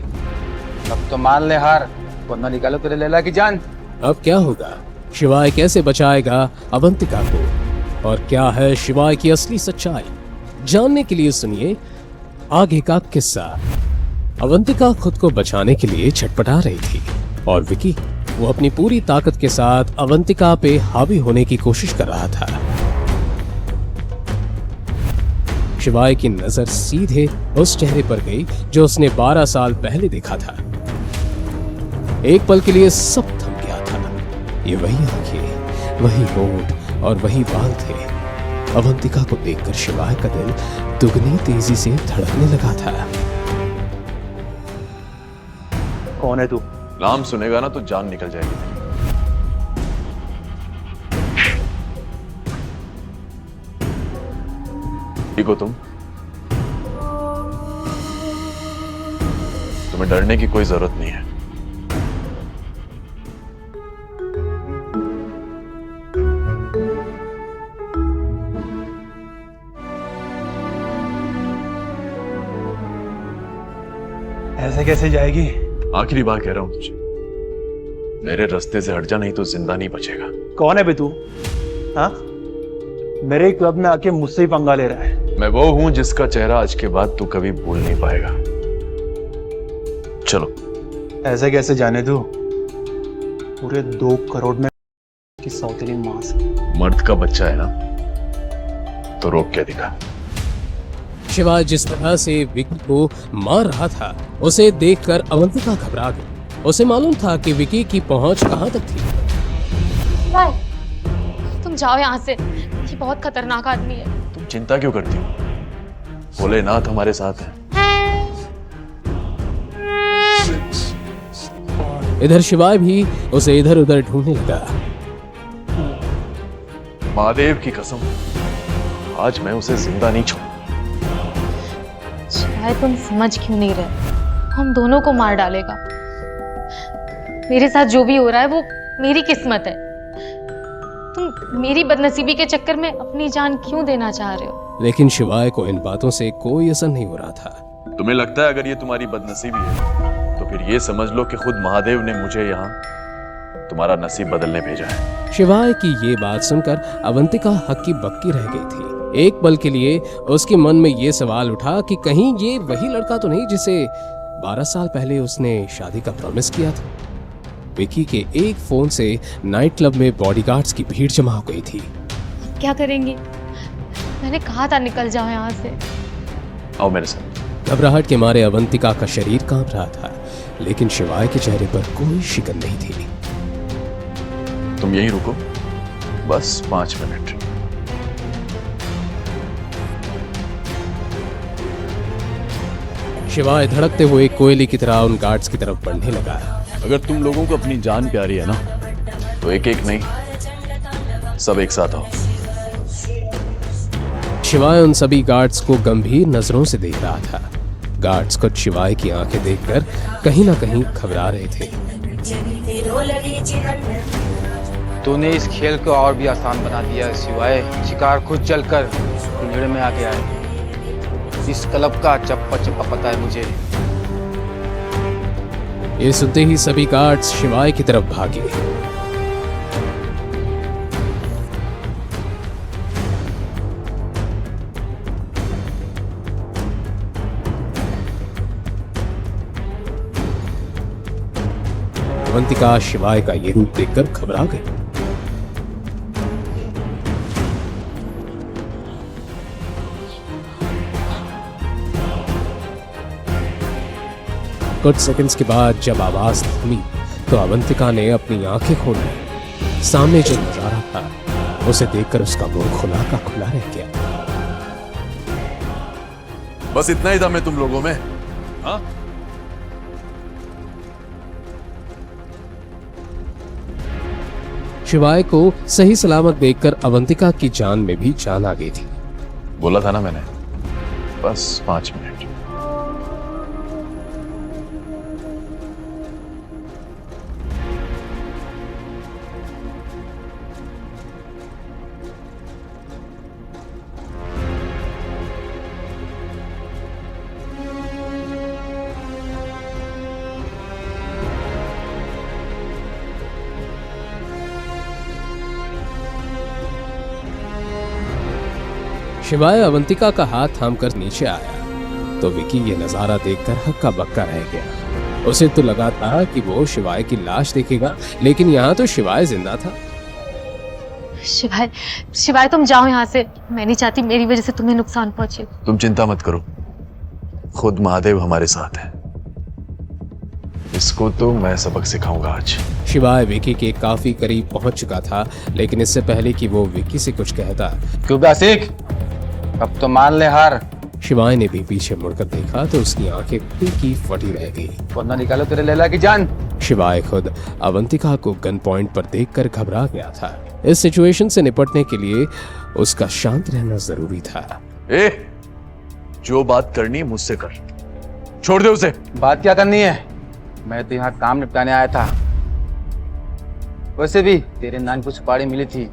अब तो मान ले हार, वरना निकालो तेरे लैला की जान। अब क्या होगा? शिवाय कैसे बचाएगा अवंतिका को और क्या है शिवाय की असली सच्चाई? जानने के लिए सुनिए आगे का किस्सा। अवंतिका खुद को बचाने के लिए छटपटा रही थी और विकी वो अपनी पूरी ताकत के साथ अवंतिका पे हावी होने की कोशिश कर रहा था। शिवाय की नजर सीधे उस चेहरे पर गई जो उसने 12 साल पहले देखा था। एक पल के लिए सब थम गया था। ये वही आंखें, वही होंठ और वही बाल थे। अवंतिका को देखकर शिवाय का दिल दुगनी तेजी से धड़कने लगा था। कौन है तू? नाम सुनेगा ना तो जान निकल जाएगी तेरी। ठीक हो तुम? तुम्हें डरने की कोई जरूरत नहीं है। ऐसे कैसे जाएगी? आखिरी बार कह रहा हूं तुझे, मेरे रास्ते से हट जा, नहीं तो जिंदा नहीं बचेगा। कौन है बे तू? हाँ, मेरे क्लब में आके मुझसे ही पंगा ले रहा है। मैं वो हूं जिसका चेहरा आज के बाद तू कभी भूल नहीं पाएगा। चलो। ऐसे कैसे जाने दो? पूरे 2 करोड़ में की सौतेली मां से। मर्द का बच्चा है ना, तो रोक के दिखा। शिवाय जिस तरह से विकी को मार रहा था उसे देखकर अवंतिका घबरा गई। उसे मालूम था कि विकी की पहुंच कहां तक थी। तुम जाओ यहाँ से, ये बहुत खतरनाक आदमी है। तुम चिंता क्यों करती हो? भोलेनाथ हमारे साथ है। इधर शिवाय भी उसे इधर उधर ढूंढने लगा। महादेव की कसम, आज मैं उसे जिंदा नहीं छोड़। शायद तुम समझ क्यों नहीं रहे, हम दोनों को मार डालेगा। मेरे साथ जो भी हो रहा है वो मेरी किस्मत है। तुम मेरी बदनसीबी के चक्कर में अपनी जान क्यों देना चाह रहे हो? लेकिन शिवाय को इन बातों से कोई असर नहीं हो रहा था। तुम्हें लगता है अगर ये तुम्हारी बदनसीबी है तो फिर ये समझ लो कि खुद महादेव ने मुझे यहाँ तुम्हारा नसीब बदलने भेजा है। शिवाय की ये बात सुनकर अवंतिका हक्की बक्की रह गई थी। एक पल के लिए उसके मन में ये सवाल उठा कि कहीं ये वही लड़का तो नहीं जिसे 12 साल पहले उसने शादी का प्रॉमिस किया था। विकी के एक फोन से नाइट क्लब में बॉडीगार्ड्स की भीड़ जमा हो गई थी। क्या करेंगे? मैंने कहा था निकल जाओ यहाँ से। आओ मेरे साथ। घबराहट के मारे अवंतिका का शरीर कांप रहा था। लेकिन शिवाय के चेहरे पर कोई शिकन नहीं थी। तुम यहीं रुको, बस 5 मिनट। शिवाय धड़कते हुए कोयले की तरह उन गार्ड्स की तरफ बढ़ने लगा। अगर तुम लोगों को अपनी जान प्यारी है ना, तो एक एक नहीं, सब एक साथ आओ। शिवाय उन सभी गार्ड्स को गंभीर नजरों से देख रहा था। गार्ड्स खुद शिवाय की आंखें देखकर कहीं ना कहीं घबरा रहे थे। तूने इस खेल को और भी आसान बना दिया शिवाय। शिकार खुद चलकर पिंजड़े में आके आए। इस क्लब का चप्पा चप्पा पता है मुझे। ये सुनते ही सभी गार्ड्स शिवाय की तरफ भागे। अवंतिका शिवाय का ये रूप देखकर घबरा गई। कुछ सेकंड्स के बाद जब आवाज थमी तो अवंतिका ने अपनी आंखें खोली। सामने जो नजारा था उसे देखकर उसका मुंह खुला का खुला रह गया। बस इतना ही दम है तुम लोगों में, हाँ? शिवाय को सही सलामत देखकर अवंतिका की जान में भी जान आ गई थी। बोला था ना मैंने, बस 5 मिनट। शिवाय अवंतिका का हाथ थामकर नीचे आया तो विकी ये नजारा देखकर हक्का बक्का रह गया। उसे तो लगा था कि वो शिवाय की लाश देखेगा, लेकिन यहाँ तो शिवाय जिंदा था। शिवाय, शिवाय तुम जाओ यहाँ से। मैं नहीं चाहती मेरी वजह से तुम्हें नुकसान पहुंचे। तुम चिंता मत करो, खुद महादेव हमारे साथ है। इसको तो मैं सबक सिखाऊंगा आज। शिवाय विकी के काफी करीब पहुंच चुका था, लेकिन इससे पहले कि वो विकी से कुछ कहता, क्यों बासिक, अब तो मान ले हार। शिवाय ने भी पीछे मुड़कर देखा तो उसकी आंखें फटी फटी रह गई। वरना निकालो तेरे लैला की जान। शिवाय खुद अवंतिका को गन पॉइंट पर देखकर घबरा गया था। इस सिचुएशन से निपटने के लिए उसका शांत रहना जरूरी था। ए, जो बात करनी मुझसे कर, छोड़ दे उसे। बात क्या करनी है? मैं तो यहाँ काम निपटाने आया था। वैसे भी तेरे नान को सुपारी मिली थी।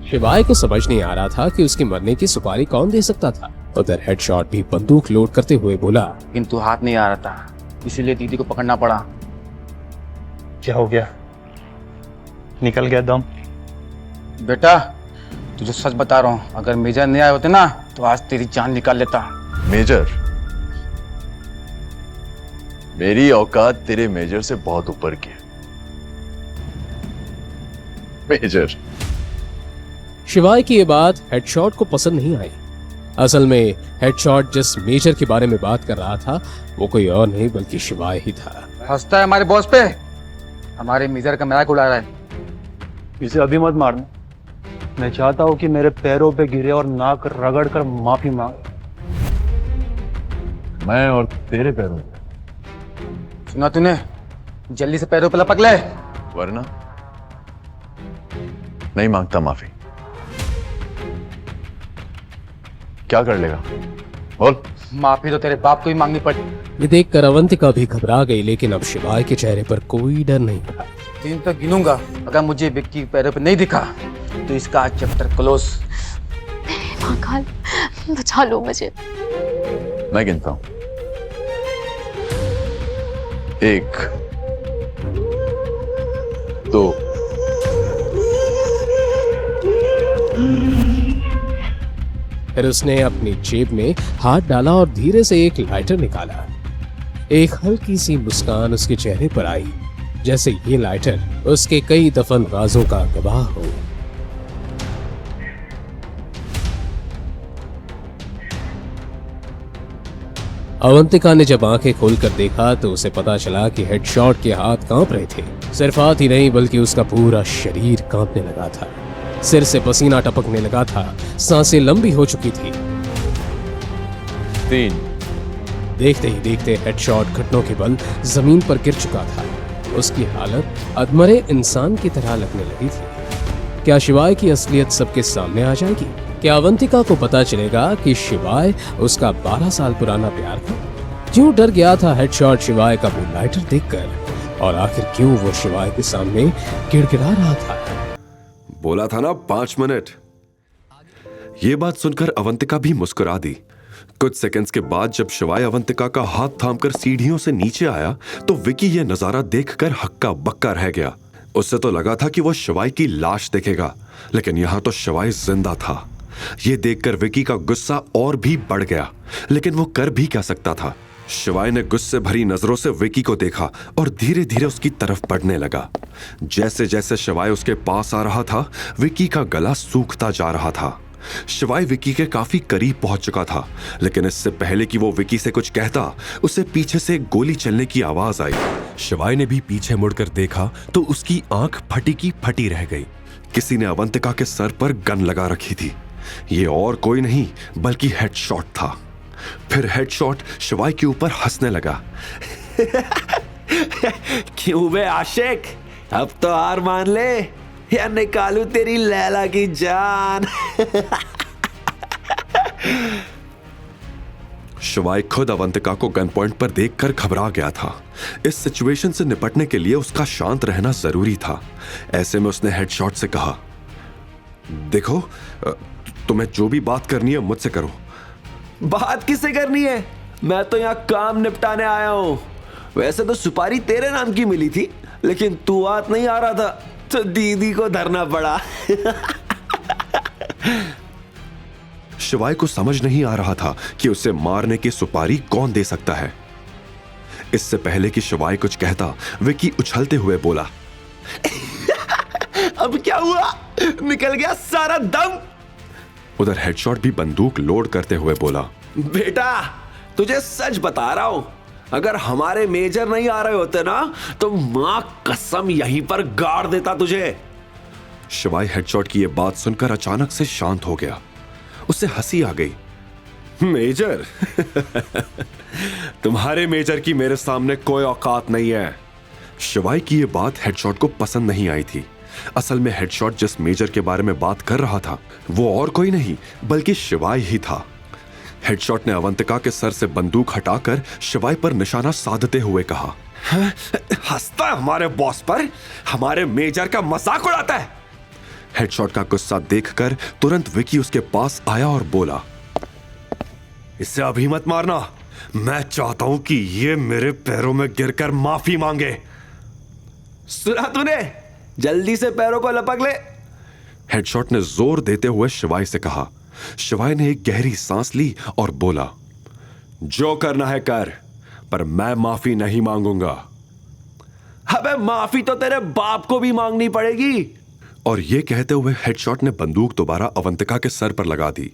शिवाय को समझ नहीं आ रहा था कि उसकी मरने की सुपारी कौन दे सकता था। उधर हेडशॉट भी बंदूक लोड करते हुए बोला, किंतु हाथ नहीं आ रहा था, इसीलिए दीदी को पकड़ना पड़ा। क्या हो गया? निकल गया दम? बेटा तुझे सच बता रहा हूँ, अगर मेजर नहीं आए होते ना तो आज तेरी जान निकाल लेता। मेजर? मेरी औकात तेरे मेजर से बहुत ऊपर की है। मेजर? शिवाय की ये बात हेडशॉट को पसंद नहीं आई। असल में हेडशॉट जिस मेजर के बारे में बात कर रहा था वो कोई और नहीं बल्कि शिवाय ही था। हंसता है हमारे बॉस पे, हमारे मेजर का मजाक उड़ा रहा है। इसे अभी मत मारना। मैं चाहता हूँ कि मेरे पैरों पे गिरे और नाक रगड़ कर माफी मांग। मैं और तेरे पैरों पे? सुना तूने? जल्दी से पैरों पे लपक ले, वरना नहीं मांगता माफी। क्या कर लेगा बोल? माफी तो तेरे बाप को ही मांगनी पड़ी। ये देखकर अवंतिका भी घबरा गई, लेकिन अब शिवाय के चेहरे पर कोई डर नहीं था। 3 तक गिनूंगा, अगर मुझे विक्की के पैरों पे नहीं दिखा तो इसका चैप्टर क्लोज। महाकाल बचा लो मुझे। मैं गिनता हूं। 1 2 फिर उसने अपनी जेब में हाथ डाला और धीरे से एक लाइटर निकाला। एक हल्की सी मुस्कान उसके चेहरे पर आई, जैसे ये लाइटर उसके कई दफन राजों का गवाह हो। अवंतिका ने जब आंखें खोलकर देखा तो उसे पता चला कि हेडशॉट के हाथ कांप रहे थे। सिर्फ हाथ ही नहीं बल्कि उसका पूरा शरीर कांपने लगा था, सिर से पसीना टपकने लगा था, सांसें लंबी हो चुकी थी। 3। देखते ही देखते हेडशॉट घुटनों के बल जमीन पर गिर चुका था। उसकी हालत अधमरे इंसान की तरह लगने लगी थी। क्या शिवाय की असलियत सबके सामने आ जाएगी? क्या अवंतिका को पता चलेगा कि शिवाय उसका 12 साल पुराना प्यार था? क्यों डर गया था हेडशॉट शिवाय का मूनलाइटर देखकर, और आखिर क्यों वो शिवाय के सामने गिड़गिड़ा रहा था? बोला था ना 5 मिनट। ये बात सुनकर अवंतिका भी मुस्कुरा दी। कुछ सेकंड्स के बाद जब शिवाय अवंतिका का हाथ थामकर सीढ़ियों से नीचे आया तो विकी ये नजारा देखकर हक्का बक्का रह गया। उससे तो लगा था कि वो शिवाय की लाश देखेगा, लेकिन यहां तो शिवाय जिंदा था। ये देखकर विकी का गुस्सा और भी बढ़ गया, लेकिन वो कर भी क्या सकता था। शिवाय ने गुस्से भरी नजरों से विकी को देखा और धीरे धीरे उसकी तरफ बढ़ने लगा। जैसे जैसे शिवाय उसके पास आ रहा था, विकी का गला सूखता जा रहा था। शिवाय विकी के काफी करीब पहुंच चुका था, लेकिन इससे पहले कि वो विकी से कुछ कहता, उसे पीछे से गोली चलने की आवाज आई। शिवाय ने भी पीछे मुड़कर देखा तो उसकी आंख फटी की फटी रह गई। किसी ने अवंतिका के सर पर गन लगा रखी थी। ये और कोई नहीं बल्कि हेडशॉट था। फिर हेडशॉट शिवाय के ऊपर हंसने लगा। क्यों बे आशिक, अब तो हार मान ले या निकालू तेरी लैला की जान। शिवाय खुद अवंतिका को गन पॉइंट पर देखकर घबरा गया था। इस सिचुएशन से निपटने के लिए उसका शांत रहना जरूरी था। ऐसे में उसने हेडशॉट से कहा, देखो तुम्हें जो भी बात करनी है मुझसे करो। बात किससे करनी है? मैं तो यहाँ काम निपटाने आया हूँ। वैसे तो सुपारी तेरे नाम की मिली थी, लेकिन तू हाथ नहीं आ रहा था तो दीदी को धरना पड़ा। शिवाय को समझ नहीं आ रहा था कि उसे मारने की सुपारी कौन दे सकता है। इससे पहले कि शिवाय कुछ कहता, विकी उछलते हुए बोला, अब क्या हुआ? निकल गया सारा दम। उधर हेडशॉट भी बंदूक लोड करते हुए बोला, बेटा तुझे सच बता रहा हूं, अगर हमारे मेजर नहीं आ रहे होते ना तो मां कसम यहीं पर गाड़ देता तुझे। शिवाय हेडशॉट की यह बात सुनकर अचानक से शांत हो गया। उसे हंसी आ गई। मेजर? तुम्हारे मेजर की मेरे सामने कोई औकात नहीं है। शिवाय की यह बात हेडशॉट को पसंद नहीं आई थी। असल में हेडशॉट जिस मेजर के बारे में बात कर रहा था वो और कोई नहीं बल्कि शिवाय ही था। हेडशॉट ने अवंतिका के सर से बंदूक हटाकर शिवाय पर निशाना साधते हुए कहा, हंसता है हमारे बॉस पर, हमारे मेजर का मजाक उड़ाता है। हेडशॉट का गुस्सा देखकर तुरंत विकी उसके पास आया और बोला, इसे अभी मत मारना, मैं चाहता हूं कि ये मेरे पैरों में गिरकर माफी मांगे। सुना तूने? जल्दी से पैरों को लपक ले। हेडशॉट ने जोर देते हुए शिवाय से कहा। शिवाय ने एक गहरी सांस ली और बोला, जो करना है कर, पर मैं माफी नहीं मांगूंगा। अबे माफी तो तेरे बाप को भी मांगनी पड़ेगी। और यह कहते हुए हेडशॉट ने बंदूक दोबारा अवंतिका के सर पर लगा दी।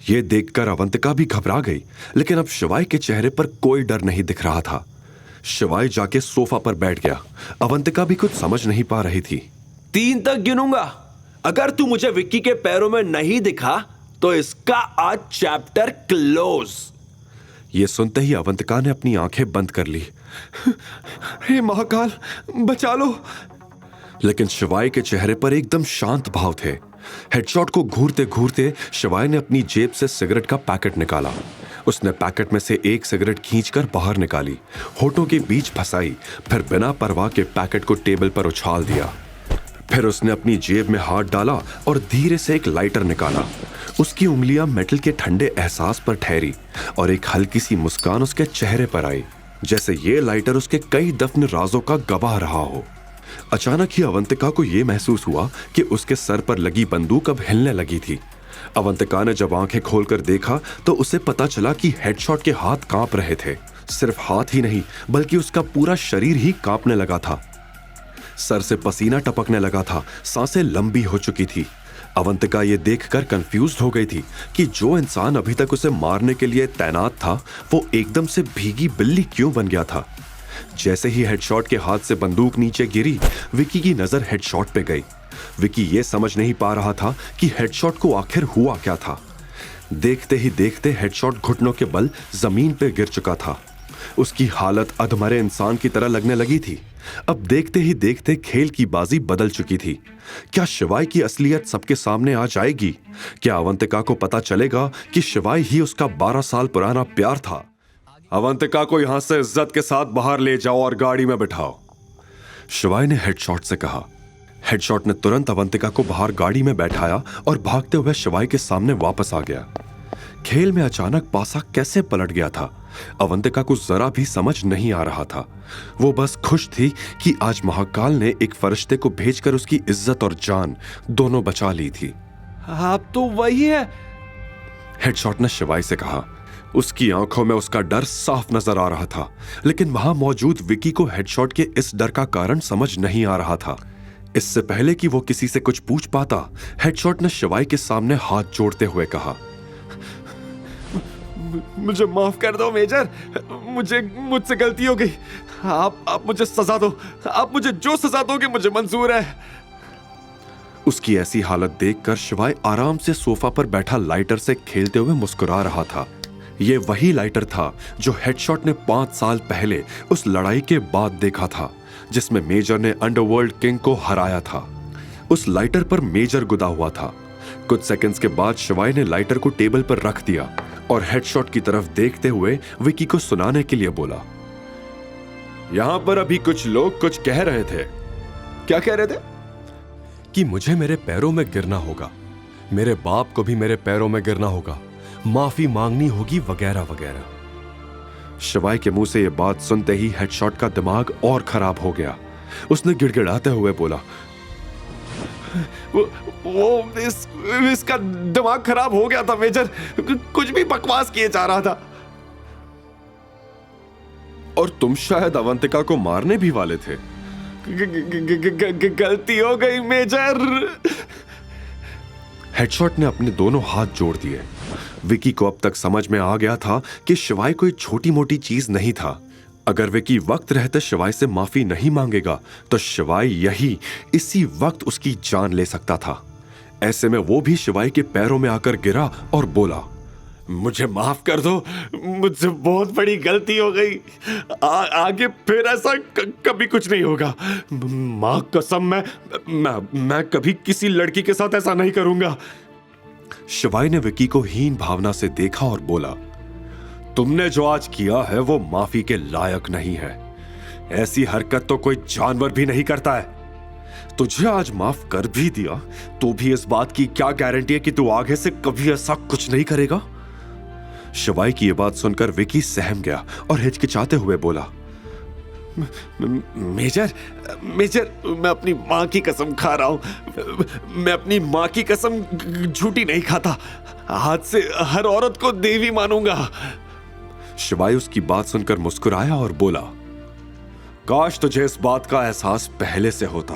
यह देखकर अवंतिका भी घबरा गई, लेकिन अब शिवाय के चेहरे पर कोई डर नहीं दिख रहा था। शिवाय जाके सोफा पर बैठ गया। अवंतिका भी कुछ समझ नहीं पा रही थी। 3 तक गिनूंगा, अगर तू मुझे विक्की के पैरों में नहीं दिखा तो इसका आज चैप्टर क्लोज। यह सुनते ही अवंतिका ने अपनी आंखें बंद कर ली। हे महाकाल बचा लो। लेकिन शिवाय के चेहरे पर एकदम शांत भाव थे। हेडशॉट को घूरते घूरते शिवाय ने अपनी जेब से सिगरेट का पैकेट निकाला। उसने पैकेट में से एक सिगरेट खींचकर बाहर निकाली, होठों के बीच फंसाई, फिर बिना परवाह के पैकेट को टेबल पर उछाल दिया। फिर उसने अपनी जेब में हाथ डाला और धीरे से एक लाइटर निकाला। उसकी उंगलियां मेटल के ठंडे एहसास पर ठहरी और एक हल्की सी मुस्कान उसके चेहरे पर आई, जैसे ये लाइटर उसके कई दफन राजों का गवाह रहा हो। अचानक ही अवंतिका को यह महसूस हुआ कि उसके सर पर लगी बंदूक अब हिलने लगी थी। अवंतिका ने जब आंखें खोलकर देखा तो उसे पता चला कि हेडशॉट के हाथ कांप रहे थे। सिर्फ हाथ ही नहीं बल्कि उसका पूरा शरीर ही कांपने लगा था। सर से पसीना टपकने लगा था, सांसें लंबी हो चुकी थी। अवंतिका ये देखकर कंफ्यूज हो गई थी कि जो इंसान अभी तक उसे मारने के लिए तैनात था वो एकदम से भीगी बिल्ली क्यों बन गया था। जैसे ही हेडशॉट के हाथ से बंदूक नीचे गिरी, विकी की नजर हेडशॉट पे गई। विकी ये समझ नहीं पा रहा था कि हेडशॉट को आखिर हुआ क्या था। देखते ही देखते हेडशॉट घुटनों के बल जमीन पे गिर चुका था। उसकी हालत अधमरे इंसान की तरह लगने लगी थी। अब देखते ही देखते खेल की बाजी बदल चुकी थी। क्या शिवाय की असलियत सबके सामने आ जाएगी? क्या अवंतिका को पता चलेगा कि शिवाय ही उसका 12 साल पुराना प्यार था? अवंतिका को यहां से इज्जत के साथ बाहर ले जाओ और गाड़ी में बिठाओ, शिवाय ने हेडशॉट से कहा। हेडशॉट ने तुरंत अवंतिका को बाहर गाड़ी में बैठाया और भागते हुए शिवाय के सामने वापस आ गया। खेल में अचानक पासा कैसे पलट गया था, अवंतिका को जरा भी समझ नहीं आ रहा था। वो बस खुश थी कि आज महाकाल ने एक फरिश्ते को भेजकर उसकी इज्जत और जान दोनों बचा ली थी। आप तो वही है, हेडशॉट ने शिवाय से कहा। उसकी आंखों में उसका डर साफ नजर आ रहा था, लेकिन वहां मौजूद विकी को हेडशॉट के इस डर का कारण समझ नहीं आ रहा था। इससे पहले कि वो किसी से कुछ पूछ पाता, हेडशॉट ने शिवाय के सामने हाथ जोड़ते हुए कहा, मुझे माफ कर दो मेजर, मुझसे गलती हो गई। आप मुझे सजा दो, आप मुझे जो सजा दोगे मुझे मंजूर है। उसकी ऐसी हालत देखकर शिवाय आराम से सोफा पर बैठा लाइटर से खेलते हुए मुस्कुरा रहा था। यह वही लाइटर था जो हेडशॉट ने 5 साल पहले उस लड़ाई के बाद देखा था, जिसमें मेजर ने अंडरवर्ल्ड किंग को हराया था। उस लाइटर पर मेजर गुदा हुआ था। कुछ सेकंड्स के बाद शिवाय ने लाइटर को टेबल पर रख दिया और हेडशॉट की तरफ देखते हुए विकी को सुनाने के लिए बोला, यहां पर अभी कुछ लोग कुछ कह रहे थे। क्या कह रहे थे? कि मुझे मेरे पैरों में गिरना होगा, मेरे बाप को भी मेरे पैरों में गिरना होगा, माफी मांगनी होगी, वगैरह वगैरह। शिवाय के मुंह से यह बात सुनते ही हेडशॉट का दिमाग और खराब हो गया। उसने गिड़गिड़ाते हुए बोला, इसका दिमाग खराब हो गया था मेजर, कुछ भी बकवास किए जा रहा था। और तुम शायद अवंतिका को मारने भी वाले थे। गलती हो गई मेजर। हेडशॉट ने अपने दोनों हाथ जोड़ दिए। विकी को अब तक समझ में आ गया था कि शिवाय कोई छोटी मोटी चीज नहीं था। अगर विकी वक्त रहते शिवाय से माफी नहीं मांगेगा तो शिवाय इसी वक्त उसकी जान ले सकता था। ऐसे में वो भी शिवाय के पैरों में आकर गिरा और बोला, मुझे माफ कर दो, मुझसे बहुत बड़ी गलती हो गई। आगे फिर ऐसा कभी कुछ नहीं होगा। मां कसम, मैं कभी किसी लड़की के साथ ऐसा नहीं करूंगा। शिवाय ने विकी को हीन भावना से देखा और बोला, तुमने जो आज किया है वो माफी के लायक नहीं है। ऐसी हरकत तो कोई जानवर भी नहीं करता है। तुझे आज माफ कर भी दिया तो भी इस बात की क्या गारंटी है कि तू आगे से कभी ऐसा कुछ नहीं करेगा? शिवाय की यह बात सुनकर विकी सहम गया और हिचकिचाते हुए बोला, मेजर, मैं अपनी मां की कसम खा रहा हूं। मैं अपनी मां की कसम झूठी नहीं खाता। आज से हर औरत को देवी मानूंगा। शिवाय उसकी बात सुनकर मुस्कुराया और बोला, काश तुझे इस बात का एहसास पहले से होता,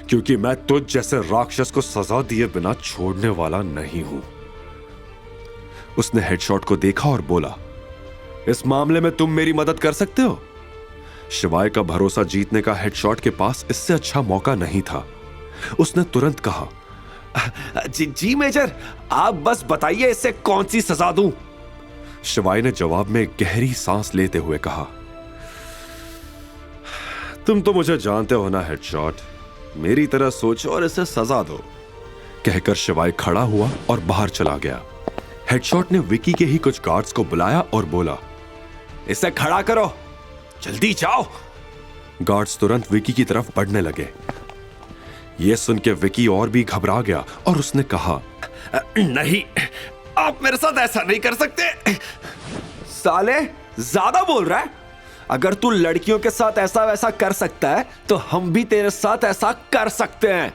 क्योंकि मैं तुझ जैसे राक्षस को सजा दिए बिना छोड़ने वाला नहीं हूं। उसने हेडशॉट को देखा और बोला, इस मामले में तुम मेरी मदद कर सकते हो? शिवाय का भरोसा जीतने का हेडशॉट के पास इससे अच्छा मौका नहीं था। उसने तुरंत कहा, जी मेजर, आप बस बताइए इससे कौन सी सजा दूं? शिवाय ने जवाब में गहरी सांस लेते हुए कहा, तुम तो मुझे जानते हो ना हेडशॉट, मेरी तरह सोचो और इसे सजा दो। कहकर शिवाय खड़ा हुआ और बाहर चला गया। हेडशॉट ने विकी के ही कुछ गार्ड्स को बुलाया और बोला, इसे खड़ा करो, जल्दी जाओ। गार्ड्स तुरंत विकी की तरफ बढ़ने लगे। यह सुन के विकी और भी घबरा गया और उसने कहा, नहीं, आप मेरे साथ ऐसा नहीं कर सकते। साले, ज्यादा बोल रहा है। अगर तू लड़कियों के साथ ऐसा वैसा कर सकता है तो हम भी तेरे साथ ऐसा कर सकते हैं।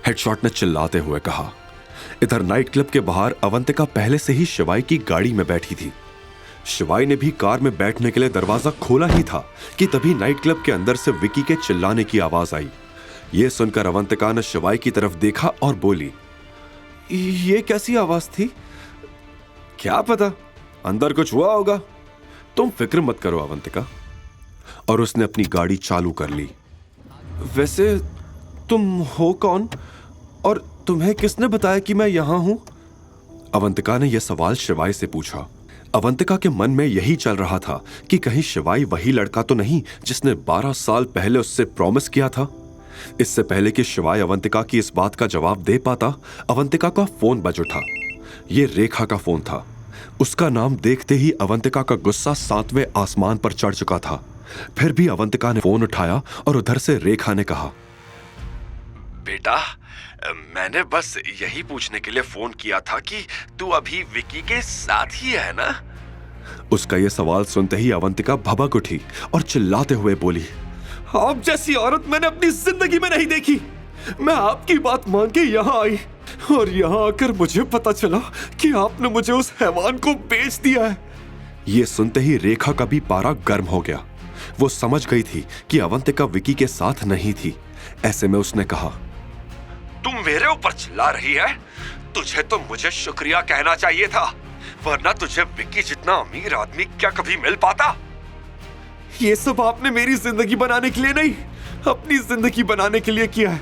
हेडशॉट ने चिल्लाते हुए कहा। इधर नाइट क्लब के बाहर अवंतिका पहले से ही शिवाय की गाड़ी में बैठी थी। शिवाय ने भी कार में बैठने के लिए दरवाजा खोला ही था कि तभी नाइट क्लब के अंदर से विकी के चिल्लाने की आवाज आई। यह सुनकर अवंतिका ने शिवाय की तरफ देखा और बोली, ये कैसी आवाज थी? क्या पता, अंदर कुछ हुआ होगा। तुम फिक्र मत करो अवंतिका। और उसने अपनी गाड़ी चालू कर ली। वैसे तुम हो कौन और तुम्हें किसने बताया कि मैं यहां हूं? अवंतिका ने यह सवाल शिवाय से पूछा। अवंतिका के मन में यही चल रहा था कि कहीं शिवाय वही लड़का तो नहीं जिसने 12 साल पहले उससे प्रॉमिस किया था। इससे पहले कि शिवाय अवंतिका की इस बात का जवाब दे पाता, अवंतिका का फोन बज उठा। यह रेखा का फोन था। उसका नाम देखते ही अवंतिका का गुस्सा 7वें आसमान पर चढ़ चुका था। फिर भी अवंतिका ने फोन उठाया और उधर से रेखा ने कहा, बेटा, मैंने बस यही पूछने के लिए फोन किया था कि तू अभी विकी के साथ ही है ना? उसका यह सवाल सुनते ही अवंतिका भभक उठी और चिल्लाते हुए बोली, आप जैसी औरत मैंने अपनी जिंदगी में नहीं देखी। मैं आपकी बात मान के यहाँ आई और यहाँ आकर मुझे पता चला कि आपने मुझे उस हैवान को बेच दिया है। यह सुनते ही रेखा का भी पारा गर्म हो गया। वो समझ गई थी कि अवंतिका विकी के साथ नहीं थी। ऐसे में उसने कहा, तुम मेरे ऊपर चिल्ला रही है? तुझे तो मुझे शुक्रिया कहना चाहिए था, वरना तुझे विक्की जितना अमीर आदमी क्या कभी मिल पाता? ये सब आपने मेरी जिंदगी बनाने के लिए नहीं, अपनी जिंदगी बनाने के लिए किया है।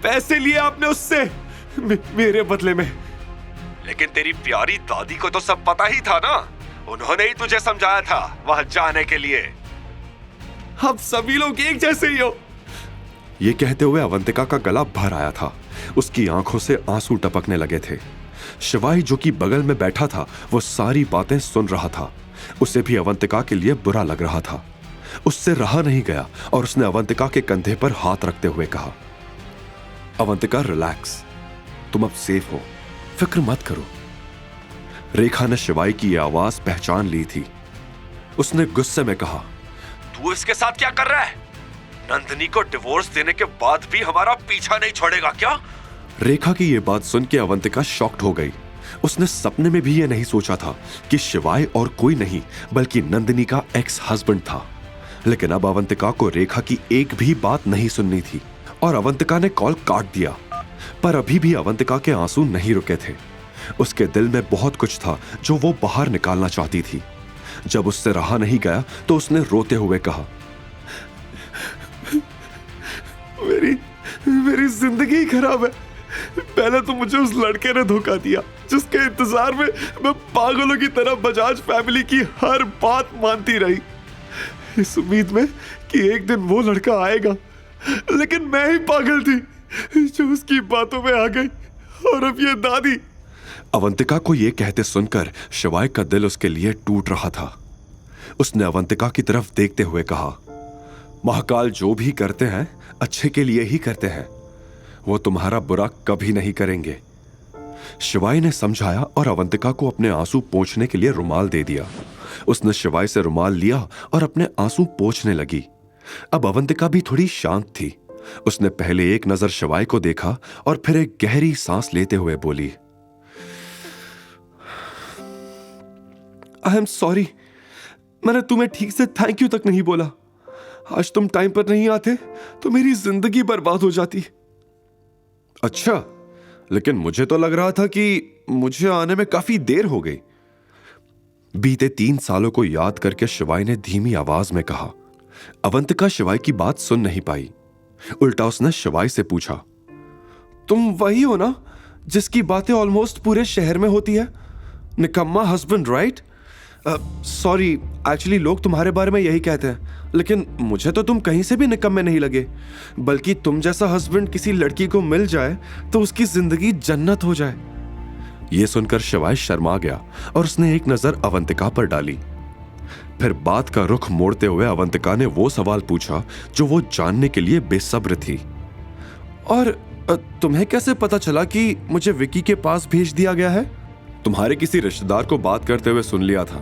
पैसे लिए आपने उससे मेरे बदले में। लेकिन तेरी प्यारी दादी को तो सब पता ही था ना, उन्होंने ही तुझे समझाया था वहां जाने के लिए। आप सभी लोग एक जैसे ही हो। ये कहते हुए अवंतिका का गला भर आया था। उसकी आंखों से आंसू टपकने लगे थे। शिवाय जो कि बगल में बैठा था वो सारी बातें सुन रहा था। उसे भी अवंतिका के लिए बुरा लग रहा था। उससे रहा नहीं गया और उसने अवंतिका के कंधे पर हाथ रखते हुए कहा, अवंतिका रिलैक्स, तुम अब सेफ हो, फिक्र मत करो। रेखा ने शिवाय की यह आवाज पहचान ली थी। उसने गुस्से में कहा, तू इसके साथ क्या कर रहा है? नंदिनी को डिवोर्स देने के बाद भी हमारा पीछा नहीं छोड़ेगा क्या? रेखा की यह बात सुन के अवंतिका शॉक्ड हो गई। उसने सपने में भी यह नहीं सोचा था कि शिवाय और कोई नहीं बल्कि नंदिनी का एक्स हस्बैंड था। लेकिन अब अवंतिका को रेखा की एक भी बात नहीं सुननी थी और अवंतिका ने कॉल काट दिया। पर अभी भी अवंतिका के आंसू नहीं रुके थे। उसके दिल में बहुत कुछ था जो वो बाहर निकालना चाहती थी। जब उससे रहा नहीं गया तो उसने रोते हुए कहा, मेरी जिंदगी खराब है। पहले तो मुझे उस लड़के ने धोखा दिया जिसके इंतजार में मैं पागलों की तरह बजाज फैमिली की हर बात मानती रही, इस उम्मीद में कि एक दिन वो लड़का आएगा। लेकिन मैं ही पागल थी जो उसकी बातों में आ गई। और अब ये दादी। अवंतिका को ये कहते सुनकर शिवाय का दिल उसके लिए टूट रहा था। उसने अवंतिका की तरफ देखते हुए कहा, महाकाल जो भी करते हैं अच्छे के लिए ही करते हैं, वो तुम्हारा बुरा कभी नहीं करेंगे। शिवाय ने समझाया और अवंतिका को अपने आंसू पोंछने के लिए रुमाल दे दिया। उसने शिवाय से रुमाल लिया और अपने आंसू पोंछने लगी। अब अवंतिका भी थोड़ी शांत थी। उसने पहले एक नजर शिवाय को देखा और फिर एक गहरी सांस लेते हुए बोली, आई एम सॉरी, मैंने तुम्हें ठीक से थैंक यू तक नहीं बोला। आज तुम टाइम पर नहीं आते तो मेरी जिंदगी बर्बाद हो जाती। अच्छा, लेकिन मुझे तो लग रहा था कि मुझे आने में काफी देर हो गई। बीते 3 सालों को याद करके शिवाय ने धीमी आवाज में कहा। अवंतिका शिवाय की बात सुन नहीं पाई। उल्टा उसने शिवाय से पूछा, तुम वही हो ना जिसकी बातें ऑलमोस्ट पूरे शहर में होती है, निकम्मा हस्बैंड, राइट? सॉरी, एक्चुअली लोग तुम्हारे बारे में यही कहते हैं, लेकिन मुझे तो तुम कहीं से भी निकम्मे नहीं लगे। बल्कि तुम जैसा हस्बैंड किसी लड़की को मिल जाए तो उसकी जिंदगी जन्नत हो जाए। यह सुनकर शिवाय शर्मा गया और उसने एक नजर अवंतिका पर डाली। फिर बात का रुख मोड़ते हुए अवंतिका ने वो सवाल पूछा जो वो जानने के लिए बेसब्र थी, और तुम्हें कैसे पता चला कि मुझे विकी के पास भेज दिया गया है? तुम्हारे किसी रिश्तेदार को बात करते हुए सुन लिया था।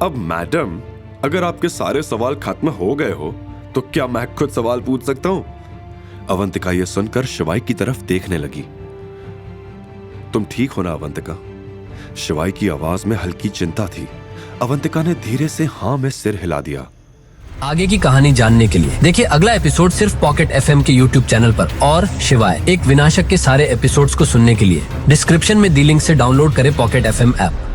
अब मैडम, अगर आपके सारे सवाल खत्म हो गए हो तो क्या मैं खुद सवाल पूछ सकता हूं? अवंतिका यह सुनकर शिवाय की तरफ देखने लगी। तुम ठीक हो ना अवंतिका? शिवाय की आवाज में हल्की चिंता थी। अवंतिका ने धीरे से हां में सिर हिला दिया। आगे की कहानी जानने के लिए देखिए अगला एपिसोड सिर्फ पॉकेट FM के YouTube चैनल पर। और शिवाय एक विनाशक के सारे एपिसोड्स को सुनने के लिए डिस्क्रिप्शन में दी लिंक से डाउनलोड करें पॉकेट FM ऐप।